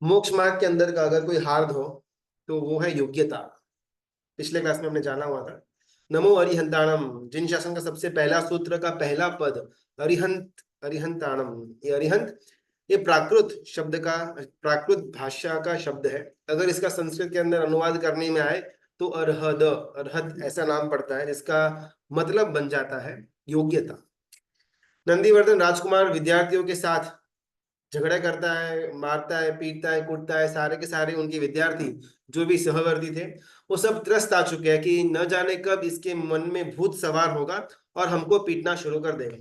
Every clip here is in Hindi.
मोक्ष मार्ग के अंदर का अगर कोई हार्द हो तो वो है योग्यता। पिछले क्लास में हमने जाना हुआ था। नमो अरिहंताणम, जिन शासन का सबसे पहला सूत्र का पहला पद अरिहंत, अरिहंताणम, ये अरिहंत ये प्राकृत शब्द का, प्राकृत भाषा का शब्द है। अगर इसका संस्कृत के अंदर अनुवाद करने में आए तो अरहद, अरहत ऐसा नाम पड़ता है, जिसका मतलब बन जाता है योग्यता। नंदीवर्धन राजकुमार विद्यार्थियों के साथ झगड़ा करता है, मारता है, पीटता है, कूटता है। सारे के सारे उनके विद्यार्थी जो भी सहवर्ती थे वो सब त्रस्त आ चुके हैं कि न जाने कब इसके मन में भूत सवार होगा और हमको पीटना शुरू कर देगा।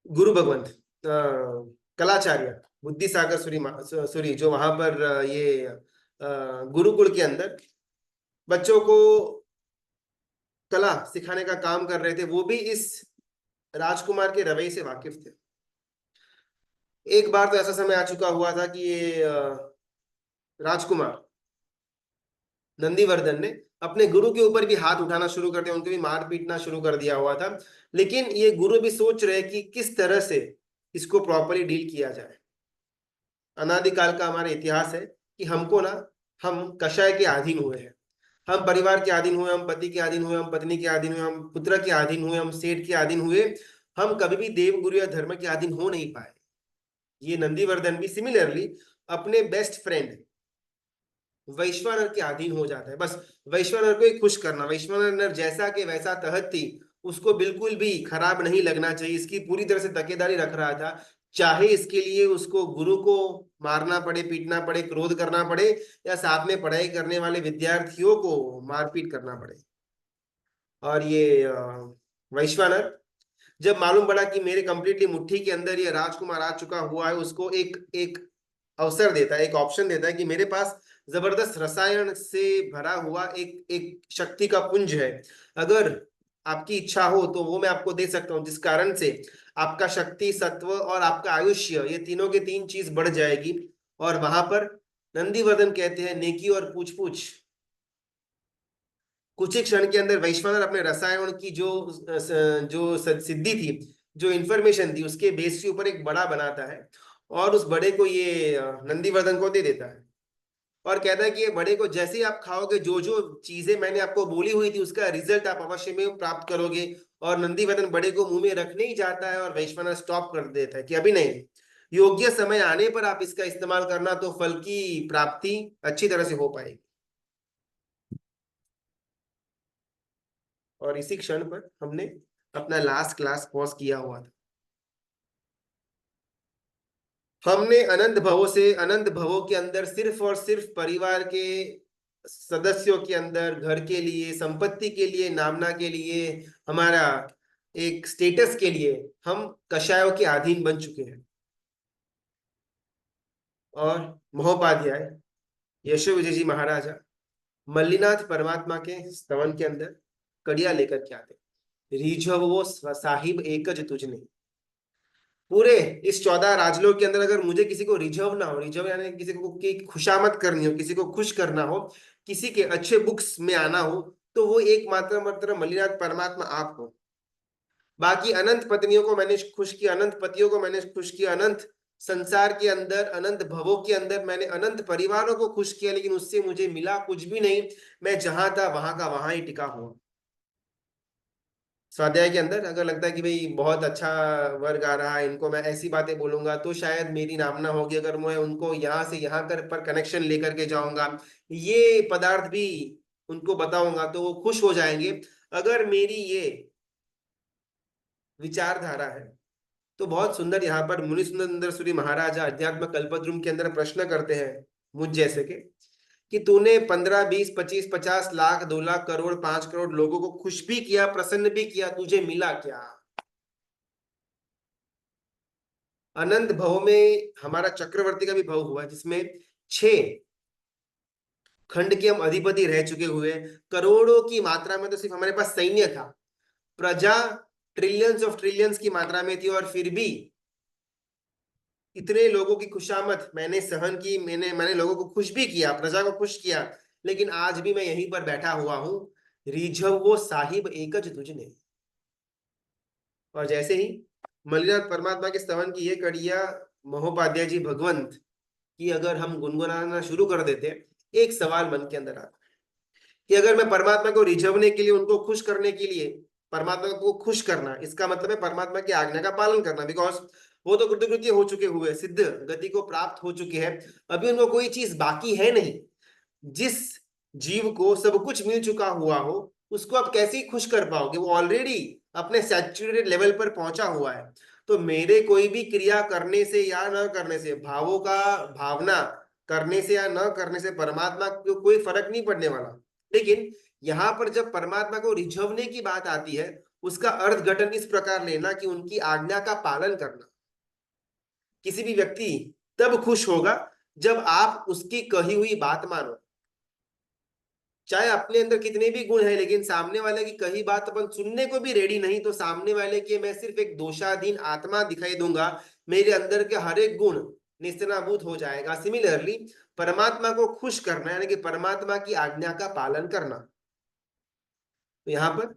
गुरु भगवंत, कलाचार्य, बुद्धि सागर सूरी, सूरी जो वहां पर ये गुरुकुल के अंदर बच्चों को कला सिखाने का काम कर रहे थे, वो भी इस राजकुमार के रवैये से वाकिफ थे। एक बार तो ऐसा समय आ चुका हुआ था कि ये राजकुमार नंदीवर्धन ने अपने गुरु के ऊपर भी हाथ उठाना शुरू कर दिया, उनको भी मार पीटना शुरू कर दिया हुआ था। लेकिन ये गुरु भी सोच रहे कि किस तरह से इसको प्रॉपरली डील किया जाए। अनादिकाल का हमारा इतिहास है कि हमको ना, हम कषाय के अधीन हुए हैं, हम परिवार के अधीन हुए, हम पति के अधीन हुए, हम पत्नी के अधीन हुए, हम पुत्र के अधीन हुए, हम सेठ के अधीन हुए। हम कभी भी देव गुरु या धर्म के अधीन हो नहीं पाए। ये नंदीवर्धन भी सिमिलरली अपने बेस्ट फ्रेंड वैश्वानर के अधीन हो जाता है। बस वैश्वानर को ही खुश करना, वैश्वानर जैसा के वैसा तहत थी, उसको बिल्कुल भी खराब नहीं लगना चाहिए, इसकी पूरी तरह से तकेदारी रख रहा था। चाहे इसके लिए उसको गुरु को मारना पड़े, पीटना पड़े, क्रोध करना पड़े, या साथ में पढ़ाई करने वाले विद्यार्थियों को मारपीट करना पड़े। और ये वैश्वानर जब मालूम पड़ा कि मेरे कंप्लीटली मुट्ठी के अंदर ये राजकुमार आ चुका हुआ है, उसको एक एक अवसर देता है, एक ऑप्शन देता है कि मेरे पास जबरदस्त रसायन से भरा हुआ एक एक शक्ति का पुंज है। अगर आपकी इच्छा हो तो वो मैं आपको दे सकता हूँ, जिस कारण से आपका शक्ति, सत्व और आपका आयुष्य, ये तीनों के तीन चीज बढ़ जाएगी। और वहां पर नंदीवर्धन कहते हैं, नेकी और पूछ पूछ। कुछ ही क्षण के अंदर वैश्वानर अपने रसायन की जो सिद्धि थी, जो इंफॉर्मेशन थी, उसके बेस के ऊपर एक बड़ा बनाता है और उस बड़े को ये नंदीवर्धन को दे देता है। और कहता है कि ये बड़े को जैसे ही आप खाओगे, जो जो चीजें मैंने आपको बोली हुई थी उसका रिजल्ट आप अवश्य में प्राप्त करोगे। और नंदीवर्धन बड़े को मुंह में रखने ही जाता है और वैश्वानर स्टॉप कर देता है कि अभी नहीं, योग्य समय आने पर आप इसका इस्तेमाल करना, तो फल की प्राप्ति अच्छी तरह से हो पाएगी। और इसी क्षण पर हमने अपना लास्ट क्लास पॉज किया हुआ था। हमने अनंत भवों से, अनंत भवों के अंदर सिर्फ और सिर्फ परिवार के सदस्यों के अंदर, घर के लिए, संपत्ति के लिए, नामना के लिए, हमारा एक स्टेटस के लिए हम कषायों के अधीन बन चुके हैं। और महोपाध्याय यशो विजय जी महाराजा मल्लीनाथ परमात्मा के स्तवन के अंदर कड़िया लेकर के आते, रिझवो साहिब एकज तुझने। पूरे इस 14 राजलोक के अंदर अगर मुझे किसी को रिझव ना हो, रिझव यानी किसी को की खुशामद करनी हो, किसी को खुश करना हो, किसी के अच्छे बुक्स में आना हो, तो वो एकमात्र मात्र मल्लीनाथ परमात्मा आप हो। बाकी अनंत पत्नियों को मैंने खुश किया, अनंत पतियों को मैंने खुश किया, अनंत संसार के अंदर, अनंत भवों के अंदर मैंने अनंत परिवारों को खुश किया, लेकिन उससे मुझे मिला कुछ भी नहीं। मैं जहां था वहां का वहां ही टिका हुआ। स्वाध्याय के अंदर अगर लगता है कि भाई बहुत अच्छा वर्ग आ रहा है, इनको मैं ऐसी बातें बोलूंगा तो शायद मेरी नामना होगी, अगर मैं उनको यहाँ से यहाँ कर पर कनेक्शन लेकर के जाऊंगा, ये पदार्थ भी उनको बताऊंगा, तो वो खुश हो जाएंगे। अगर मेरी ये विचारधारा है तो बहुत सुंदर। यहाँ पर मुनि सुंदर सूरी महाराजा अध्यात्म कल्पद्रुम के अंदर प्रश्न करते हैं मुझ जैसे के, कि तूने 15, 20, 25, 50 लाख, 2 लाख करोड़, 5 करोड़ लोगों को खुश भी किया, प्रसन्न भी किया, तुझे मिला क्या? अनंत भव में हमारा चक्रवर्ती का भी भव हुआ, जिसमें 6 खंड के हम अधिपति रह चुके हुए, करोड़ों की मात्रा में तो सिर्फ हमारे पास सैन्य था, प्रजा ट्रिलियंस ऑफ ट्रिलियंस की मात्रा में थी, और फिर भी इतने लोगों की खुशामद मैंने सहन की, मैंने लोगों को खुश भी किया, प्रजा को खुश किया, लेकिन आज भी मैं यहीं पर बैठा हुआ हूं, रिझव वो साहिब एकज तुझने। और जैसे ही मल्लीनाथ परमात्मा के स्तवन की ये कड़िया महोपाध्याय जी भगवंत की अगर हम गुनगुनाना शुरू कर देते हैं, एक सवाल मन के अंदर आता है कि अगर मैं परमात्मा को रिझवने के लिए, उनको खुश करने के लिए, परमात्मा को खुश करना, इसका मतलब है परमात्मा की आज्ञा का पालन करना, बिकॉज वो तो कृतकृत्य हो चुके हुए, सिद्ध गति को प्राप्त हो चुके हैं, अभी उनको कोई चीज बाकी है नहीं। जिस जीव को सब कुछ मिल चुका हुआ हो, उसको आप कैसे ही खुश कर पाओगे? वो ऑलरेडी अपने सैचुरेटेड लेवल पर पहुंचा हुआ है। तो मेरे कोई भी क्रिया करने से या न करने से, भावों का भावना करने से या न करने से परमात्मा को कोई फर्क नहीं पड़ने वाला। लेकिन यहाँ पर जब परमात्मा को रिझवने की बात आती है, उसका अर्थघटन इस प्रकार लेना कि उनकी आज्ञा का पालन करना। किसी भी व्यक्ति तब खुश होगा जब आप उसकी कही हुई बात मानो, चाहे अपने अंदर कितने भी गुण है, लेकिन सामने वाले की कही बात अपन सुनने को भी रेडी नहीं, तो सामने वाले के मैं सिर्फ एक दोषाधीन आत्मा दिखाई दूंगा, मेरे अंदर के हर एक गुण निस्तेनाबूत हो जाएगा। सिमिलरली परमात्मा को खुश करना यानी कि परमात्मा की आज्ञा का पालन करना। तो यहाँ पर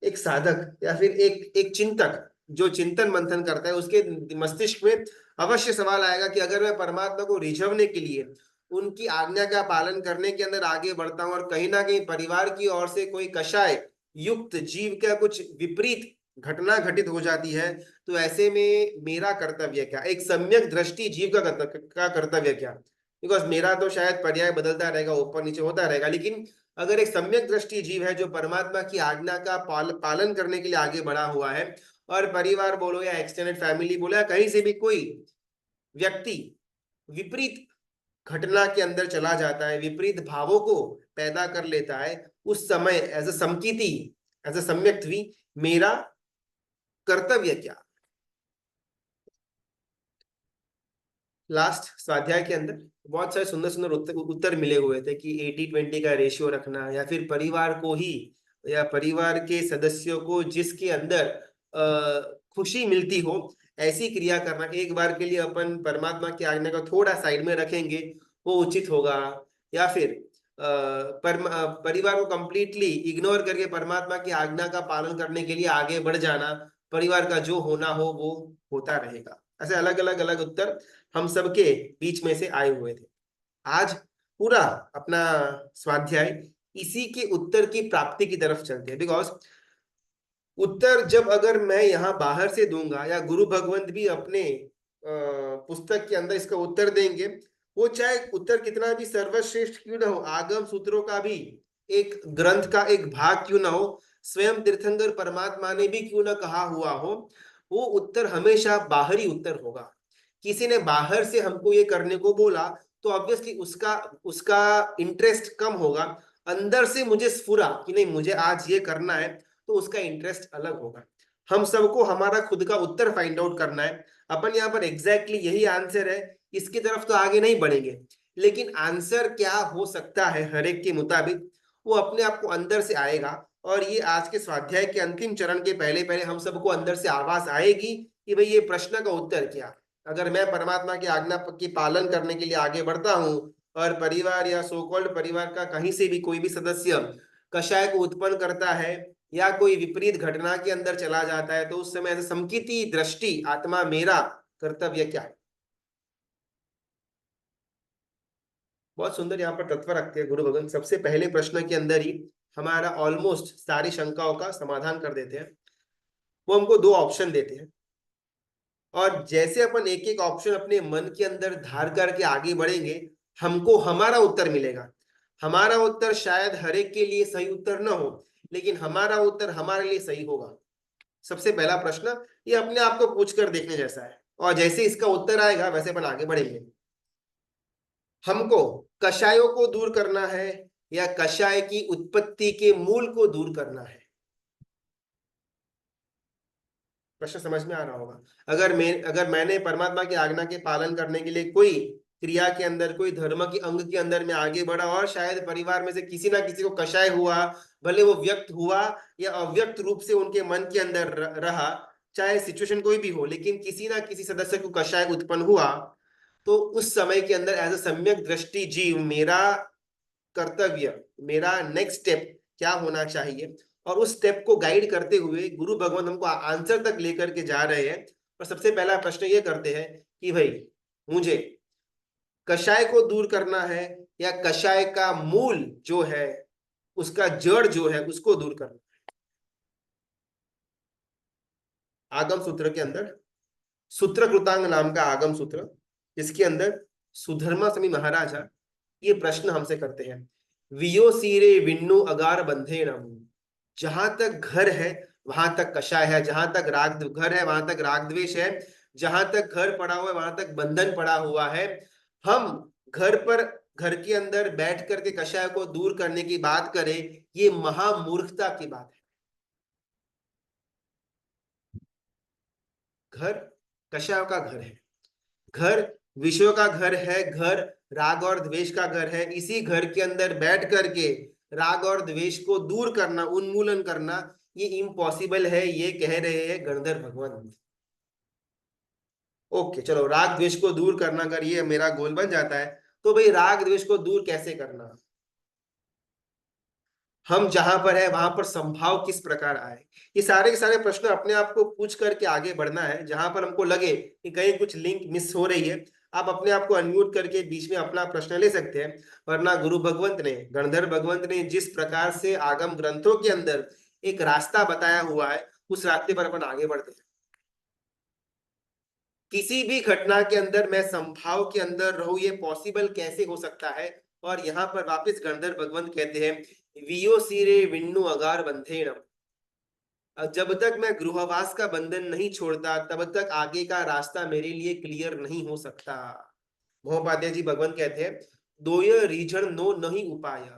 एक साधक या फिर एक एक चिंतक जो चिंतन मंथन करता है, उसके मस्तिष्क में अवश्य सवाल आएगा कि अगर मैं परमात्मा को रिझवने के लिए, उनकी आज्ञा का पालन करने के अंदर आगे बढ़ता हूं, और कहीं ना कहीं परिवार की ओर से कोई कषाय युक्त जीव का कुछ विपरीत घटना घटित हो जाती है, तो ऐसे में मेरा कर्तव्य क्या? एक सम्यक दृष्टि जीव का कर्तव्य क्या? बिकॉज मेरा तो शायद पर्याय बदलता रहेगा, ऊपर नीचे होता रहेगा, लेकिन अगर एक सम्यक दृष्टि जीव है जो परमात्मा की आज्ञा का पालन करने के लिए आगे बढ़ा हुआ है, और परिवार बोलो या एक्सटेंडेड फैमिली बोलो या कहीं से भी कोई व्यक्ति विपरीत घटना के अंदर चला जाता है, विपरीत भावों को पैदा कर लेता है, उस समय एज अ समकीति, एज अ सम्यक्त्वी, मेरा कर्तव्य क्या? लास्ट स्वाध्याय के अंदर बहुत सारे सुंदर सुंदर उत्तर मिले हुए थे कि 80-20 का रेशियो रखना, या फिर परिवार को ही या परिवार के सदस्यों को जिसके अंदर खुशी मिलती हो ऐसी क्रिया करना। एक बार के लिए अपन परमात्मा की आज्ञा को थोड़ा साइड में रखेंगे, वो उचित होगा। या फिर परिवार को कंप्लीटली इग्नोर करके परमात्मा की आज्ञा का पालन करने के लिए आगे बढ़ जाना, परिवार का जो होना हो वो होता रहेगा। ऐसे अलग अलग अलग उत्तर हम सबके बीच में से आए हुए थे। आज पूरा अपना स्वाध्याय इसी के उत्तर की प्राप्ति की तरफ चलते हैं, बिकॉज उत्तर जब अगर मैं यहाँ बाहर से दूंगा या गुरु भगवंत भी अपने पुस्तक के अंदर इसका उत्तर देंगे, वो चाहे उत्तर कितना भी सर्वश्रेष्ठ क्यों ना हो, आगम सूत्रों का भी एक ग्रंथ का एक भाग क्यों ना हो, स्वयं तीर्थंकर परमात्मा ने भी क्यों ना कहा हुआ हो, वो उत्तर हमेशा बाहरी उत्तर होगा। किसी ने बाहर से हमको ये करने को बोला तो ऑब्वियसली उसका उसका इंटरेस्ट कम होगा। अंदर से मुझे स्फुरा कि नहीं मुझे आज ये करना है, तो उसका इंटरेस्ट अलग होगा। हम सबको हमारा खुद का उत्तर फाइंड आउट करना है। अपन यहाँ पर एग्जैक्टली यही आंसर है, इसकी तरफ तो आगे नहीं बढ़ेंगे, लेकिन आंसर क्या हो सकता है हर एक के मुताबिक वो अपने आप को अंदर से आएगा। और ये आज के स्वाध्याय के अंतिम चरण के पहले पहले हम सबको अंदर से आवाज आएगी कि भाई ये प्रश्न का उत्तर क्या। अगर मैं परमात्मा की आज्ञा की पालन करने के लिए आगे बढ़ता हूँ, और परिवार या सो कॉल्ड परिवार का कहीं से भी कोई भी सदस्य कषाय को उत्पन्न करता है या कोई विपरीत घटना के अंदर चला जाता है, तो उस समय ऐसे समकीति दृष्टि आत्मा मेरा कर्तव्य क्या है? बहुत सुंदर यहाँ पर तत्व रखते हैं गुरु भगवान। सबसे पहले प्रश्न के अंदर ही हमारा ऑलमोस्ट सारी शंकाओं का समाधान कर देते हैं। वो हमको दो ऑप्शन देते हैं, और जैसे अपन एक एक ऑप्शन अपने मन के अंदर धार करके आगे बढ़ेंगे, हमको हमारा उत्तर मिलेगा। हमारा उत्तर शायद हर एक के लिए सही उत्तर ना हो, लेकिन हमारा उत्तर हमारे लिए सही होगा। सबसे पहला प्रश्न ये अपने आप को पूछ कर देखने जैसा है, और जैसे इसका उत्तर आएगा वैसे अपन आगे बढ़ेंगे। हमको कषायों को दूर करना है या कषाय की उत्पत्ति के मूल को दूर करना है? प्रश्न समझ में आ रहा होगा। अगर मैंने परमात्मा की आज्ञा के पालन करने के लिए कोई क्रिया के अंदर, कोई धर्म के अंग के अंदर में आगे बढ़ा, और शायद परिवार में से किसी ना किसी को कषाय हुआ, भले वो व्यक्त हुआ या अव्यक्त रूप से उनके मन के अंदर रहा, चाहे सिचुएशन कोई भी हो, लेकिन किसी ना किसी सदस्य को कषाय उत्पन्न हुआ, तो उस समय के अंदर एज अ सम्यक दृष्टि जीव मेरा कर्तव्य, मेरा नेक्स्ट स्टेप क्या होना चाहिए, और उस स्टेप को गाइड करते हुए गुरु भगवान हमको आंसर तक लेकर के जा रहे हैं। और सबसे पहला प्रश्न ये करते हैं कि भाई मुझे कषाय को दूर करना है या कषाय का मूल जो है, उसका जड़ जो है उसको दूर करना। आगम सूत्र के अंदर सूत्र कृतांग नाम का आगम सूत्र, इसके अंदर सुधर्मा स्वामी महाराजा ये प्रश्न हमसे करते हैं, वियो सीरे विन्नु अगार बंधे नमु। जहां तक घर है वहां तक कषाय है, जहां तक राग घर है वहां तक राग द्वेष है, जहां तक घर पड़ा हुआ है वहां तक बंधन पड़ा हुआ है। हम घर पर घर के अंदर बैठ करके कषाय को दूर करने की बात करें, ये महामूर्खता की बात है। घर कषाय का घर है, घर विषयों का घर है, घर राग और द्वेष का घर है। इसी घर के अंदर बैठ करके राग और द्वेष को दूर करना, उन्मूलन करना, ये इम्पॉसिबल है, ये कह रहे हैं गणधर भगवान। ओके चलो, राग द्वेष को दूर करना अगर ये मेरा गोल बन जाता है, तो भाई राग द्वेष को दूर कैसे करना, हम जहां पर है वहां पर संभाव किस प्रकार आए, ये सारे के सारे प्रश्न अपने आप को पूछ करके आगे बढ़ना है। जहां पर हमको लगे कि कहीं कुछ लिंक मिस हो रही है, आप अपने आप को अनम्यूट करके बीच में अपना प्रश्न ले सकते हैं। वरना गुरु भगवंत ने, गणधर भगवंत ने जिस प्रकार से आगम ग्रंथों के अंदर एक रास्ता बताया हुआ है, उस रास्ते पर अपन आगे बढ़ते हैं। किसी भी घटना के अंदर मैं संभाव के अंदर रहूं, ये पॉसिबल कैसे हो सकता है। और यहाँ पर वापस गणधर भगवंत कहते हैं, वियो सिरे विन्नु अगार बंधेन। जब तक मैं गृहवास का बंधन नहीं छोड़ता तब तक आगे का रास्ता मेरे लिए क्लियर नहीं हो सकता। महोपाध्याय जी भगवंत कहते हैं, दोय रीझन नो नहीं उपाय।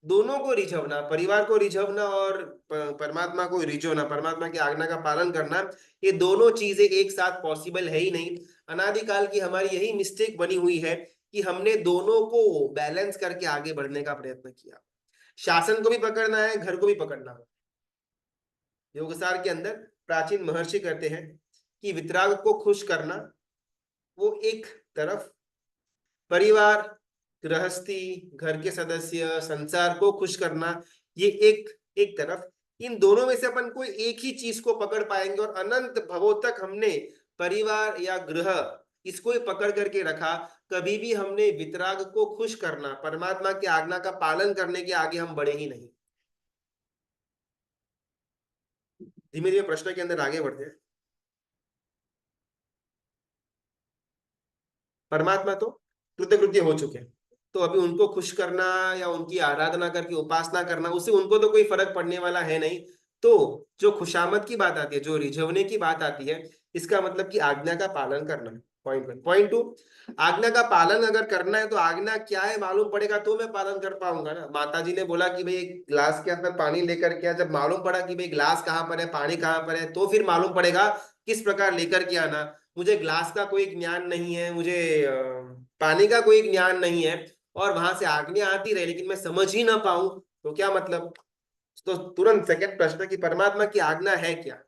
दोनों को रिझवना, परिवार को रिझवना और परमात्मा को रिझवना, परमात्मा की आज्ञा का पालन करना, ये दोनों चीजें एक साथ पॉसिबल है ही नहीं। अनादिकाल की हमारी यही मिस्टेक बनी हुई है कि हमने दोनों को बैलेंस करके आगे बढ़ने का प्रयत्न किया। शासन को भी पकड़ना है, घर को भी पकड़ना है। योगसार के अंदर प्राचीन महर्षि कहते हैं कि वितराग को खुश करना वो एक तरफ, परिवार, गृहस्थी, घर के सदस्य, संसार को खुश करना ये एक एक तरफ। इन दोनों में से अपन कोई एक ही चीज को पकड़ पाएंगे और अनंत भवों तक हमने परिवार या गृह इसको ही पकड़ करके रखा, कभी भी हमने वितराग को खुश करना, परमात्मा की आज्ञा का पालन करने के आगे हम बढ़े ही नहीं। धीमे धीमे प्रश्न के अंदर आगे बढ़ते हैं। परमात्मा तो कृतकृत्य हो चुके हैं, तो अभी उनको खुश करना या उनकी आराधना करके उपासना करना, उससे उनको तो कोई फर्क पड़ने वाला है नहीं। तो जो खुशामद की बात आती है, जो रिझवने की बात आती है, इसका मतलब कि आज्ञा का पालन करना है। Point one. पॉइंट टू, आज्ञा का पालन अगर करना है तो आज्ञा क्या है मालूम पड़ेगा तो मैं पालन कर पाऊंगा ना। माता जी ने बोला कि भाई एक ग्लास के अंदर पानी लेकर के, जब मालूम पड़ा कि भाई ग्लास कहाँ पर है, पानी कहाँ पर है, तो फिर मालूम पड़ेगा किस प्रकार लेकर के आना। मुझे ग्लास का कोई ज्ञान नहीं है, मुझे पानी का कोई ज्ञान नहीं है, और वहां से आज्ञा आती रहे लेकिन मैं समझ ही ना पाऊं, तो क्या मतलब। तो तुरंत सेकंड प्रश्न कि परमात्मा की आज्ञा है क्या।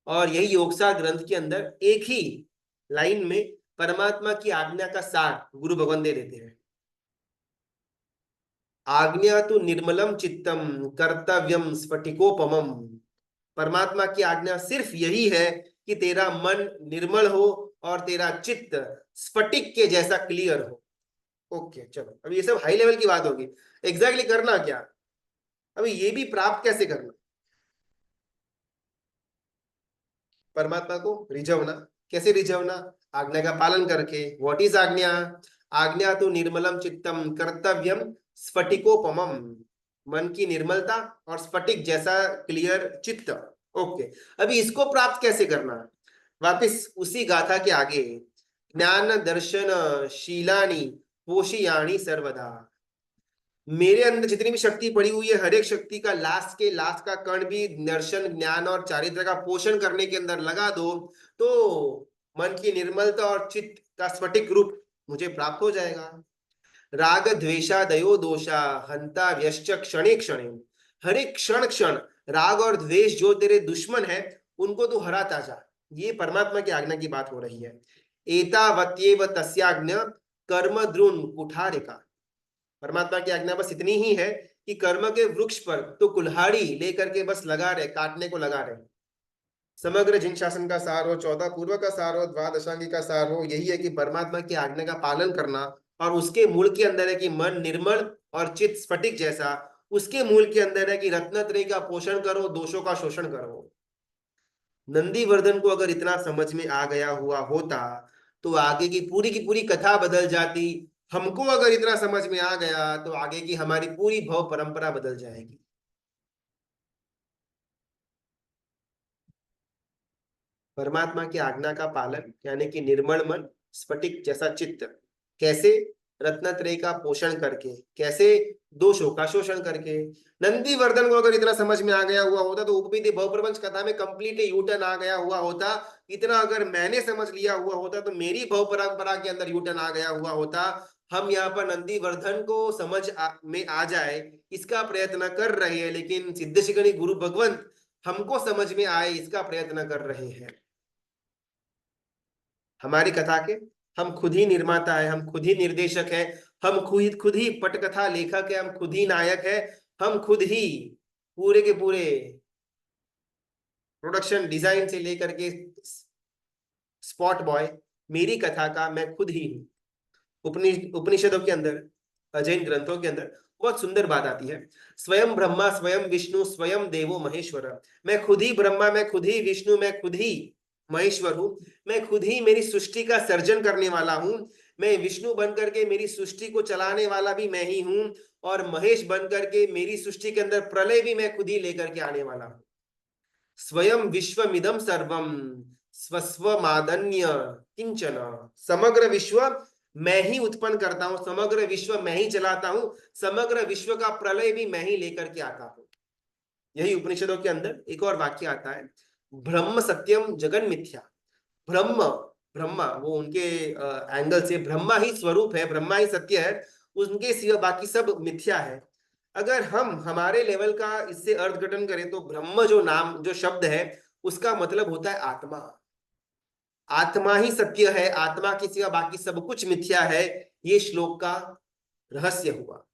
और यही योगसार ग्रंथ के अंदर एक ही लाइन में परमात्मा की आज्ञा का सार गुरु भगवान दे देते हैं। आज्ञा तो निर्मलम चित्तम कर्तव्यम स्फटिकोपमम। परमात्मा की आज्ञा सिर्फ यही है कि तेरा मन निर्मल हो और तेरा चित्त स्फटिक के जैसा क्लियर हो। ओके चलो, अभी ये सब हाई लेवल की बात होगी। एग्जैक्टली करना क्या, अभी ये भी प्राप्त कैसे करना, परमात्मा को रिझवना। कैसे रिझवना, आज्ञा का पालन करके। व्हाट इज आज्ञा, आज्ञा तो निर्मलम चित्तम कर्तव्यम स्फटिकोपमम। मन की निर्मलता और स्फटिक जैसा क्लियर चित्त। ओके, अभी इसको प्राप्त कैसे करना, वापिस उसी गाथा के आगे, ज्ञान दर्शन शीलानी पोषियाणी सर्वदा। मेरे अंदर जितनी भी शक्ति पड़ी हुई है, हर एक शक्ति का लास्ट के लास्ट का कण भी दर्शन, ज्ञान और चारित्र का पोषण करने के अंदर लगा दो, तो मन की निर्मलता और चित्त का स्फटिक रूप मुझे प्राप्त हो जाएगा। राग द्वेषा दयो दोषा हंता व्यश्च क्षणे क्षणे। हर एक क्षण क्षण राग और द्वेष जो तेरे दुश्मन है उनको तू हराता जा। ये परमात्मा की आज्ञा की बात हो रही है। एतावत्येव तस्याज्ञा कर्म द्रुन कुठारिका। परमात्मा की आज्ञा बस इतनी ही है कि कर्म के वृक्ष पर तो कुल्हाड़ी लेकर के बस लगा रहे, काटने को लगा रहे। समग्र जिन शासन का सार हो, 14 पूर्व का सार हो, द्वादशांगी का सार हो, यही है कि परमात्मा की आज्ञा का पालन करना। और उसके मूल के अंदर है कि मन निर्मल और चित्त स्फटिक जैसा। उसके मूल के अंदर है कि रत्नत्रयी का पोषण करो, दोषों का शोषण करो। नंदीवर्धन को अगर इतना समझ में आ गया हुआ होता तो आगे की पूरी कथा बदल जाती। हमको अगर इतना समझ में आ गया तो आगे की हमारी पूरी भव परंपरा बदल जाएगी। परमात्मा की आज्ञा का पालन यानी कि निर्मल मन, स्फटिक जैसा चित्त। कैसे? रत्नत्रय का पोषण करके। कैसे? दोषों का शोषण करके। नंदीवर्धन को अगर इतना समझ में आ गया हुआ होता तो उपबीति भवप्रपंच कथा में कंप्लीट यूटर्न आ गया हुआ होता। इतना अगर मैंने समझ लिया हुआ होता तो मेरी भव परंपरा के अंदर यूटर्न आ गया हुआ होता। हम यहाँ पर नंदीवर्धन को में आ जाए इसका प्रयत्न कर रहे हैं, लेकिन सिद्धशिखनी गुरु भगवंत हमको समझ में आए इसका प्रयत्न कर रहे हैं। हमारी कथा के हम खुद ही निर्माता है, हम खुद ही निर्देशक है, हम खुद ही पटकथा लेखक है, हम खुद ही नायक है। हम खुद ही पूरे के पूरे प्रोडक्शन डिजाइन से लेकर के स्पॉट बॉय। मेरी कथा का मैं खुद ही हूँ। उपनिषदों के अंदर, जैन ग्रंथों के अंदर बहुत सुंदर बात आती है। स्वयं ब्रह्मा स्वयं विष्णु स्वयं देवो महेश्वर। मैं खुद ही ब्रह्मा, मैं खुद ही विष्णु, मैं खुद ही महेश्वर हूं। मैं खुद ही मेरी सृष्टि का सर्जन करने वाला हूं। मैं विष्णु बन करके मेरी सृष्टि को चलाने वाला भी मैं ही हूं। और महेश बन करके मेरी सृष्टि के अंदर प्रलय भी मैं खुद ही लेकर के आने वाला हूं। स्वयं विश्वमिदं सर्वम स्वस्वमादन्य किंचन। समग्र विश्व मैं ही उत्पन्न करता हूं, समग्र विश्व मैं ही चलाता हूं, समग्र विश्व का प्रलय भी मैं ही लेकर के आता हूं। यही उपनिषदों के अंदर एक और वाक्य आता है, ब्रह्म सत्यम जगन मिथ्या। ब्रह्म, ब्रह्मा वो उनके एंगल से ब्रह्मा ही स्वरूप है, ब्रह्मा ही सत्य है, उनके सिवा बाकी सब मिथ्या है। अगर हम हमारे लेवल का इससे अर्थघटन करें तो ब्रह्म जो नाम जो शब्द है उसका मतलब होता है आत्मा। आत्मा ही सत्य है, आत्मा के सिवा बाकी सब कुछ मिथ्या है। ये श्लोक का रहस्य हुआ।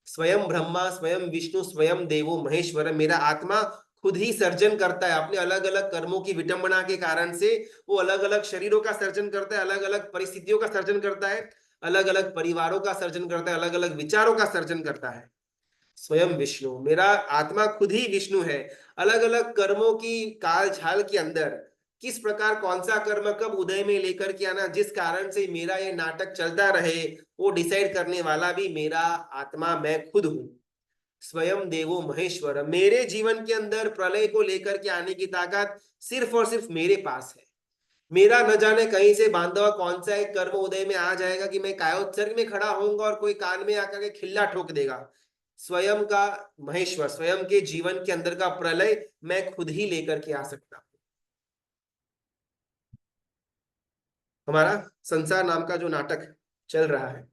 स्वयं ब्रह्मा स्वयं विष्णु स्वयं देवो महेश्वर। मेरा आत्मा खुद ही सर्जन करता है अपने अलग अलग कर्मों की विटंबना के कारण से। वो अलग अलग शरीरों का सर्जन करता है, अलग अलग परिस्थितियों का सर्जन करता है, अलग अलग परिवारों का सर्जन करता है, अलग अलग विचारों का सर्जन करता है। स्वयं विष्णु, मेरा आत्मा खुद ही विष्णु है। अलग अलग कर्मों की काल छाल के अंदर किस प्रकार कौन सा कर्म कब उदय में लेकर के आना, जिस कारण से मेरा ये नाटक चलता रहे, वो डिसाइड करने वाला भी मेरा आत्मा मैं खुद हूं। स्वयं देवो महेश्वर। मेरे जीवन के अंदर प्रलय को लेकर के आने की ताकत सिर्फ और सिर्फ मेरे पास है। मेरा न जाने कहीं से बांधा हुआ कौन सा एक कर्म उदय में आ जाएगा कि मैं कायोत्सर्ग में खड़ा होऊंगा और कोई कान में आकर के खिल्ला ठोक देगा। स्वयं का महेश्वर, स्वयं के जीवन के अंदर का प्रलय मैं खुद ही लेकर के आ सकता हूं। हमारा संसार नाम का जो नाटक चल रहा है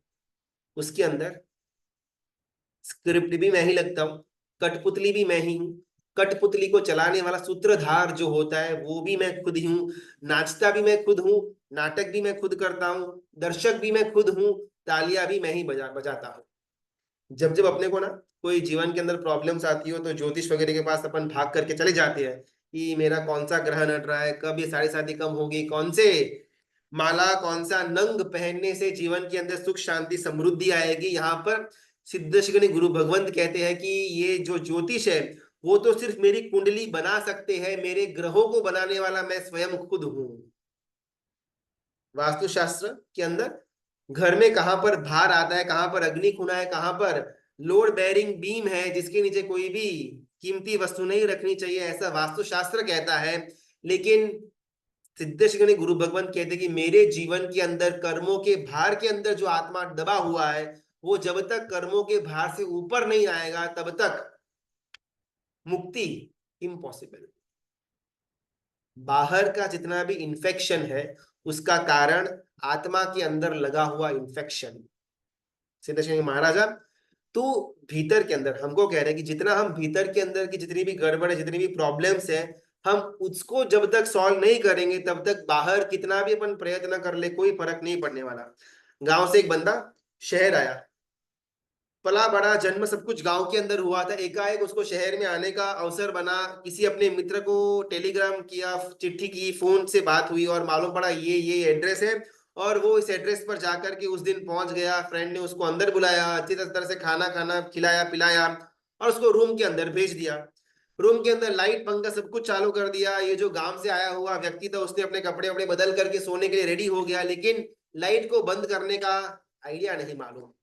उसके अंदर स्क्रिप्ट भी मैं ही लगता हूँ, कठपुतली भी मैं ही हूँ। कठपुतली को चलाने वाला सूत्रधार जो होता है वो भी मैं खुद ही हूँ। नाचता भी मैं खुद हूँ, नाटक भी मैं खुद करता हूँ, दर्शक भी मैं खुद हूँ, तालियां भी मैं ही बजाता हूँ। जब जब अपने को ना कोई जीवन के अंदर प्रॉब्लम्स आती हो तो ज्योतिष वगैरह के पास अपन भाग करके चले जाते हैं कि मेरा कौन सा ग्रह नट रहा है, कब ये साढ़े शादी कम होगी, कौन से माला कौन सा नंग पहनने से जीवन के अंदर सुख शांति समृद्धि आएगी। यहाँ पर सिद्धशिखनी गुरु भगवंत कहते हैं कि ये जो ज्योतिष है वो तो सिर्फ मेरी कुंडली बना सकते हैं, मेरे ग्रहों को बनाने वाला मैं स्वयं खुद हूं। वास्तुशास्त्र के अंदर घर में कहां पर भार आता है, कहां पर अग्नि खुना है, कहां पर लोड बेयरिंग बीम है जिसके नीचे कोई भी कीमती वस्तु नहीं रखनी चाहिए, ऐसा वास्तुशास्त्र कहता है। लेकिन सिद्धेश्वरी गुरु भगवंत कहते कि मेरे जीवन के अंदर कर्मों के भार के अंदर जो आत्मा दबा हुआ है वो जब तक कर्मों के भार से ऊपर नहीं आएगा तब तक मुक्ति इम्पॉसिबल। बाहर का जितना भी इन्फेक्शन है उसका कारण आत्मा के अंदर लगा हुआ इन्फेक्शन। सिद्धेश्वरी महाराजा तो भीतर के अंदर हमको कह रहे हैं कि जितना हम भीतर के अंदर की जितनी भी गड़बड़ है, जितनी भी प्रॉब्लम्स है, हम उसको जब तक सॉल्व नहीं करेंगे तब तक बाहर कितना भी अपन प्रयत्न कर ले कोई फर्क नहीं पड़ने वाला। गांव से एक बंदा शहर आया, पला बड़ा, जन्म सब कुछ गांव के अंदर हुआ था। एकाएक उसको शहर में आने का अवसर बना। किसी अपने मित्र को टेलीग्राम किया, चिट्ठी की, फोन से बात हुई और मालूम पड़ा ये एड्रेस है। और वो इस एड्रेस पर जाकर के उस दिन पहुंच गया। फ्रेंड ने उसको अंदर बुलाया, अच्छी तरह से खाना खाना खिलाया पिलाया और उसको रूम के अंदर भेज दिया। रूम के अंदर लाइट पंखा सब कुछ चालू कर दिया। ये जो गांव से आया हुआ व्यक्ति था उसने अपने कपड़े वपड़े बदल करके सोने के लिए रेडी हो गया, लेकिन लाइट को बंद करने का आइडिया नहीं मालूम।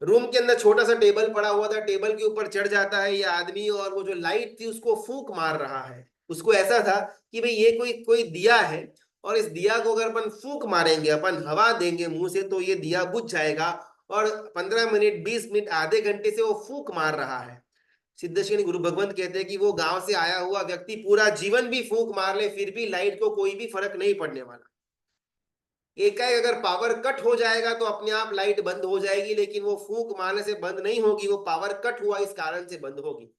रूम के अंदर छोटा सा टेबल पड़ा हुआ था, टेबल के ऊपर चढ़ जाता है ये आदमी और वो जो लाइट थी उसको फूंक मार रहा है। उसको ऐसा था कि भाई ये कोई कोई दिया है और इस दिया को अगर अपन फूंक मारेंगे, अपन हवा देंगे मुंह से, तो ये दिया बुझ जाएगा। और 15 मिनट 20 मिनट आधे घंटे से वो फूंक मार रहा है। सिद्धेश्वरी गुरु भगवंत कहते हैं कि वो गांव से आया हुआ व्यक्ति पूरा जीवन भी फूंक मार ले फिर भी लाइट को कोई भी फर्क नहीं पड़ने वाला। एकाएक अगर पावर कट हो जाएगा तो अपने आप लाइट बंद हो जाएगी, लेकिन वो फूंक मारने से बंद नहीं होगी, वो पावर कट हुआ इस कारण से बंद होगी।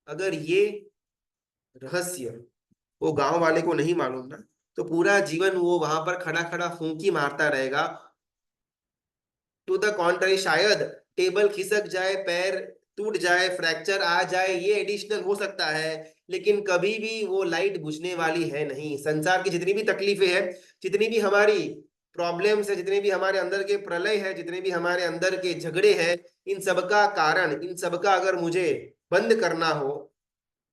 अगर ये रहस्य वो गांव वाले को नहीं मालूम ना, तो पूरा जीवन वो वहां पर खड़ा खड़ा फूंकी मारता रहेगा। टू द कॉन्ट्ररी, शायद टेबल खिसक जाए, पैर टूट जाए, फ्रैक्चर आ जाए, ये एडिशनल हो सकता है, लेकिन कभी भी वो लाइट बुझने वाली है नहीं। संसार की जितनी भी तकलीफें हैं, जितनी भी हमारी प्रॉब्लम्स है, जितने भी हमारे अंदर के प्रलय है, जितने भी हमारे अंदर के झगड़े हैं, इन सबका कारण, इन सबका अगर मुझे बंद करना हो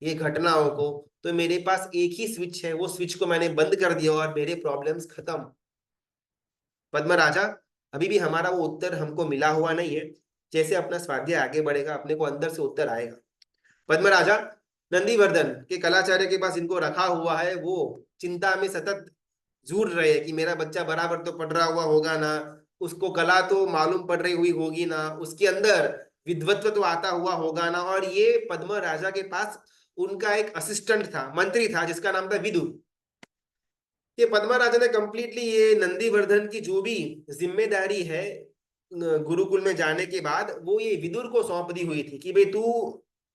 ये घटनाओं को, तो मेरे पास एक ही स्विच है। वो स्विच को मैंने बंद कर दिया और मेरे प्रॉब्लम्स खत्म। पद्म राजा, अभी भी हमारा वो उत्तर हमको मिला हुआ नहीं है। जैसे अपना स्वाध्याय आगे बढ़ेगा अपने को अंदर से उत्तर आएगा। पद्म राजा, नंदीवर्धन के कलाचार्य के पास इनको रखा हुआ है। वो चिंता में सतत जूझ रहे हैं कि मेरा बच्चा बराबर तो पढ़ रहा हुआ होगा ना, उसको कला तो मालूम पड़ रही हुई होगी ना, उसके अंदर विद्वत्व तो आता हुआ होगा ना। और ये पद्म राजा के पास उनका एक असिस्टेंट था, मंत्री था, जिसका नाम था विदुर। ये पद्मा राजा ने कंप्लीटली ये नंदीवर्धन की जो भी जिम्मेदारी है गुरुकुल में जाने के बाद, वो ये विदुर को सौंप दी हुई थी कि भाई तू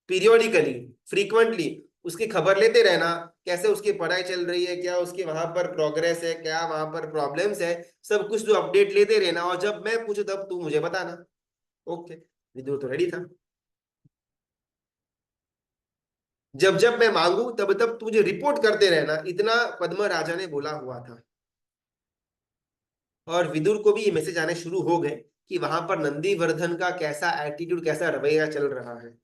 पीरियोडिकली, फ्रीक्वेंटली उसकी खबर लेते रहना, कैसे उसकी पढ़ाई चल रही है, क्या उसके वहां पर प्रोग्रेस है, क्या वहां पर प्रॉब्लम्स है, सब कुछ जो अपडेट लेते रहना, और जब मैं पूछू तब तू मुझे बताना। ओके, विदुर तो रेडी था। जब जब मैं मांगू तब तब तुझे रिपोर्ट करते रहना, इतना पद्म राजा ने बोला हुआ था। और विदुर को भी ये मैसेज आने शुरू हो गए कि वहां पर नंदीवर्धन का कैसा एटीट्यूड, कैसा रवैया चल रहा है।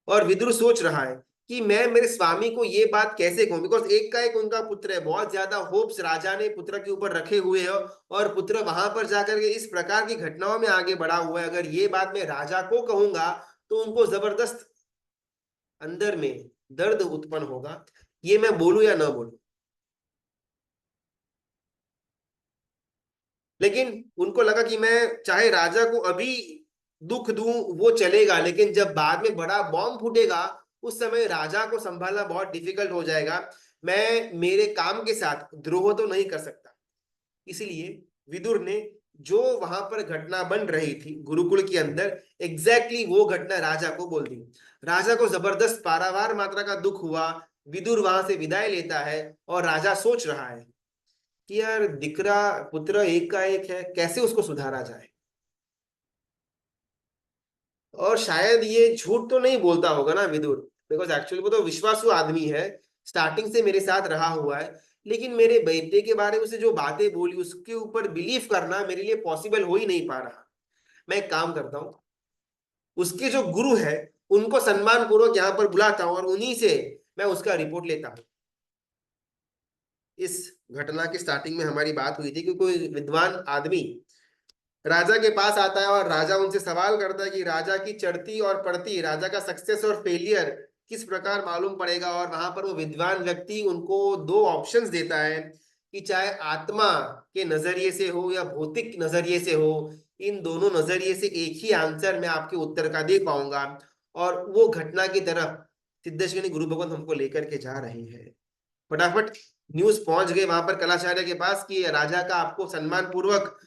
और विदुर सोच रहा है कि मैं मेरे स्वामी को ये बात कैसे कहूं, बिकॉज एक का एक उनका पुत्र है, बहुत ज्यादा होप्स राजा ने पुत्र के ऊपर रखे हुए हैं, और पुत्र वहां पर जाकर के इस प्रकार की घटनाओं में आगे बढ़ा हुआ है। अगर ये बात मैं राजा को कहूंगा तो उनको जबरदस्त अंदर में दर्द उत्पन्न होगा। ये मैं बोलूं या ना बोलूं, लेकिन उनको लगा कि मैं चाहे राजा को अभी दुख दूं वो चलेगा, लेकिन जब बाद में बड़ा बॉम्ब फूटेगा उस समय राजा को संभालना बहुत डिफिकल्ट हो जाएगा। मैं मेरे काम के साथ द्रोह तो नहीं कर सकता। इसलिए विदुर ने जो वहां पर घटना बन रही थी गुरुकुल के अंदर, एग्जैक्टली वो घटना राजा को बोल दी। राजा को जबरदस्त पारावार मात्रा का दुख हुआ। विदुर वहां से विदाई लेता है और राजा सोच रहा है कि यार दिकरा पुत्र एक का एक है, कैसे उसको सुधारा जाए। और शायद ये झूठ तो नहीं बोलता होगा ना विदुर, बिकॉज एक्चुअली वो तो विश्वासु आदमी है, स्टार्टिंग से मेरे साथ रहा हुआ है। लेकिन मेरे बेटे के बारे में उसे जो बातें बोली उसके ऊपर बिलीव करना मेरे लिए पॉसिबल हो ही नहीं पा रहा। मैं एक काम करता हूँ, उसके जो गुरु है उनको सम्मान पूर्वक यहाँ पर बुलाता हूँ और उन्हीं से मैं उसका रिपोर्ट लेता हूँ। इस घटना की स्टार्टिंग में हमारी बात हुई थी कि कोई विद्वान आदमी राजा के पास आता है और राजा उनसे सवाल करता है कि राजा की चढ़ती और पड़ती, राजा का सक्सेस और फेलियर किस प्रकार मालूम पड़ेगा। और वहां पर वो विद्वान व्यक्ति उनको दो ऑप्शंस देता है कि चाहे आत्मा के नजरिए से हो या भौतिक नजरिए से हो, इन दोनों नजरिए से एक ही आंसर मैं आपके उत्तर का दे पाऊंगा। और वो घटना की तरफ सिद्धेश्वरी गुरु भगवंत हमको लेकर के जा रहे हैं। फटाफट न्यूज पहुंच गए वहां पर कलाचार्य के पास कि राजा का आपको सम्मान पूर्वक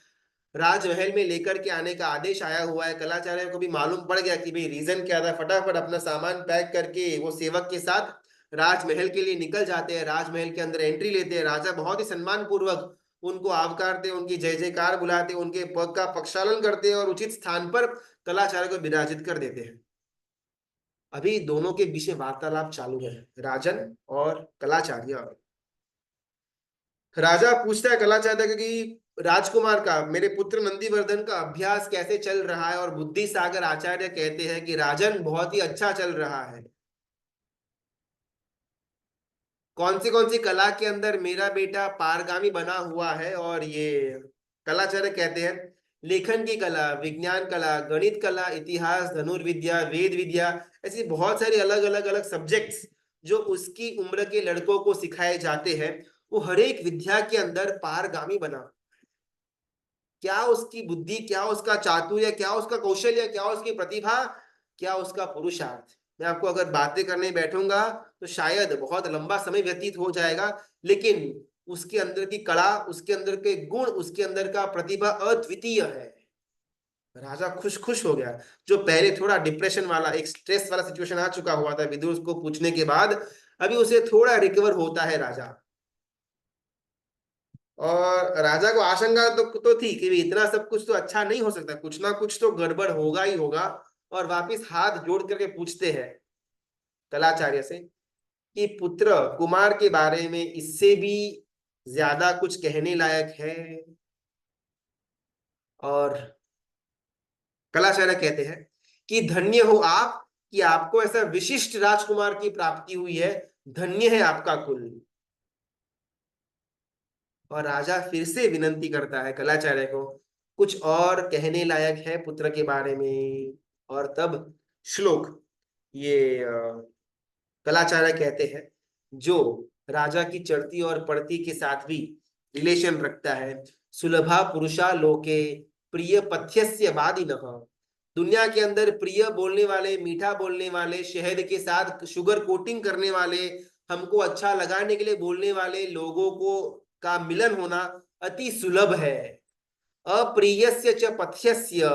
राजमहल में लेकर के आने का आदेश आया हुआ है। कलाचार्य को भी मालूम पड़ गया कि भाई रीजन क्या था। फटाफट अपना सामान पैक करके वो सेवक के साथ राजमहल के लिए निकल जाते हैं। राजमहल के अंदर एंट्री लेते हैं। राजा बहुत ही सम्मान पूर्वक उनको आवकारते, उनकी जय जयकार बुलाते, उनके पग का प्रक्षालन करते और उचित स्थान पर कलाचार्य को विराजित कर देते हैं। अभी दोनों के बीच में वार्तालाप चालू है, राजन और कलाचार्य। राजा पूछता है कलाचार्य का कि राजकुमार का, मेरे पुत्र नंदीवर्धन का अभ्यास कैसे चल रहा है? और बुद्धि सागर आचार्य कहते हैं कि राजन बहुत ही अच्छा चल रहा है। कौन सी कला के अंदर मेरा बेटा पारगामी बना हुआ है? और ये कलाचार्य कहते हैं लेखन की कला, विज्ञान कला, गणित कला, इतिहास, धनुर्विद्या, वेद विद्या, ऐसी बहुत सारी अलग अलग अलग सब्जेक्ट्स जो उसकी उम्र के लड़कों को सिखाए जाते हैं, वो हर एक विद्या के अंदर पारगामी बना। क्या उसकी बुद्धि, क्या उसका चातुर्य, क्या उसका कौशल्य, क्या उसकी प्रतिभा, क्या उसका पुरुषार्थ। मैं आपको अगर बातें करने बैठूंगा तो शायद बहुत लंबा समय व्यतीत हो जाएगा, लेकिन उसके अंदर की कला, उसके अंदर के गुण, उसके अंदर का प्रतिभा अद्वितीय है। राजा खुश खुश हो गया। जो पहले थोड़ा डिप्रेशन वाला, एक स्ट्रेस वाला सिचुएशन आ चुका हुआ था विदुर को पूछने के बाद, अभी उसे थोड़ा रिकवर होता है राजा। और राजा को आशंका तो थी कि इतना सब कुछ तो अच्छा नहीं हो सकता, कुछ ना कुछ तो गड़बड़ होगा ही होगा। और वापिस हाथ जोड़ करके पूछते हैं कलाचार्य से कि पुत्र कुमार के बारे में इससे भी ज्यादा कुछ कहने लायक है? और कलाचार्य कहते हैं कि धन्य हो आप कि आपको ऐसा विशिष्ट राजकुमार की प्राप्ति हुई है, धन्य है आपका कुल। और राजा फिर से विनंती करता है कलाचार्य को, कुछ और कहने लायक है पुत्र के बारे में? और तब श्लोक, ये कलाचार्य कहते हैं जो राजा की चढ़ती और पड़ती के साथ भी रिलेशन रखता है। सुलभा पुरुषा लोके प्रिय पथ्यस्य वादिनः। दुनिया के अंदर प्रिय बोलने वाले, मीठा बोलने वाले, शहद के साथ शुगर कोटिंग करने वाले, हमको अच्छा लगाने के लिए बोलने वाले लोगों को का मिलन होना अति सुलभ है। अप्रियस्य च पथ्यस्य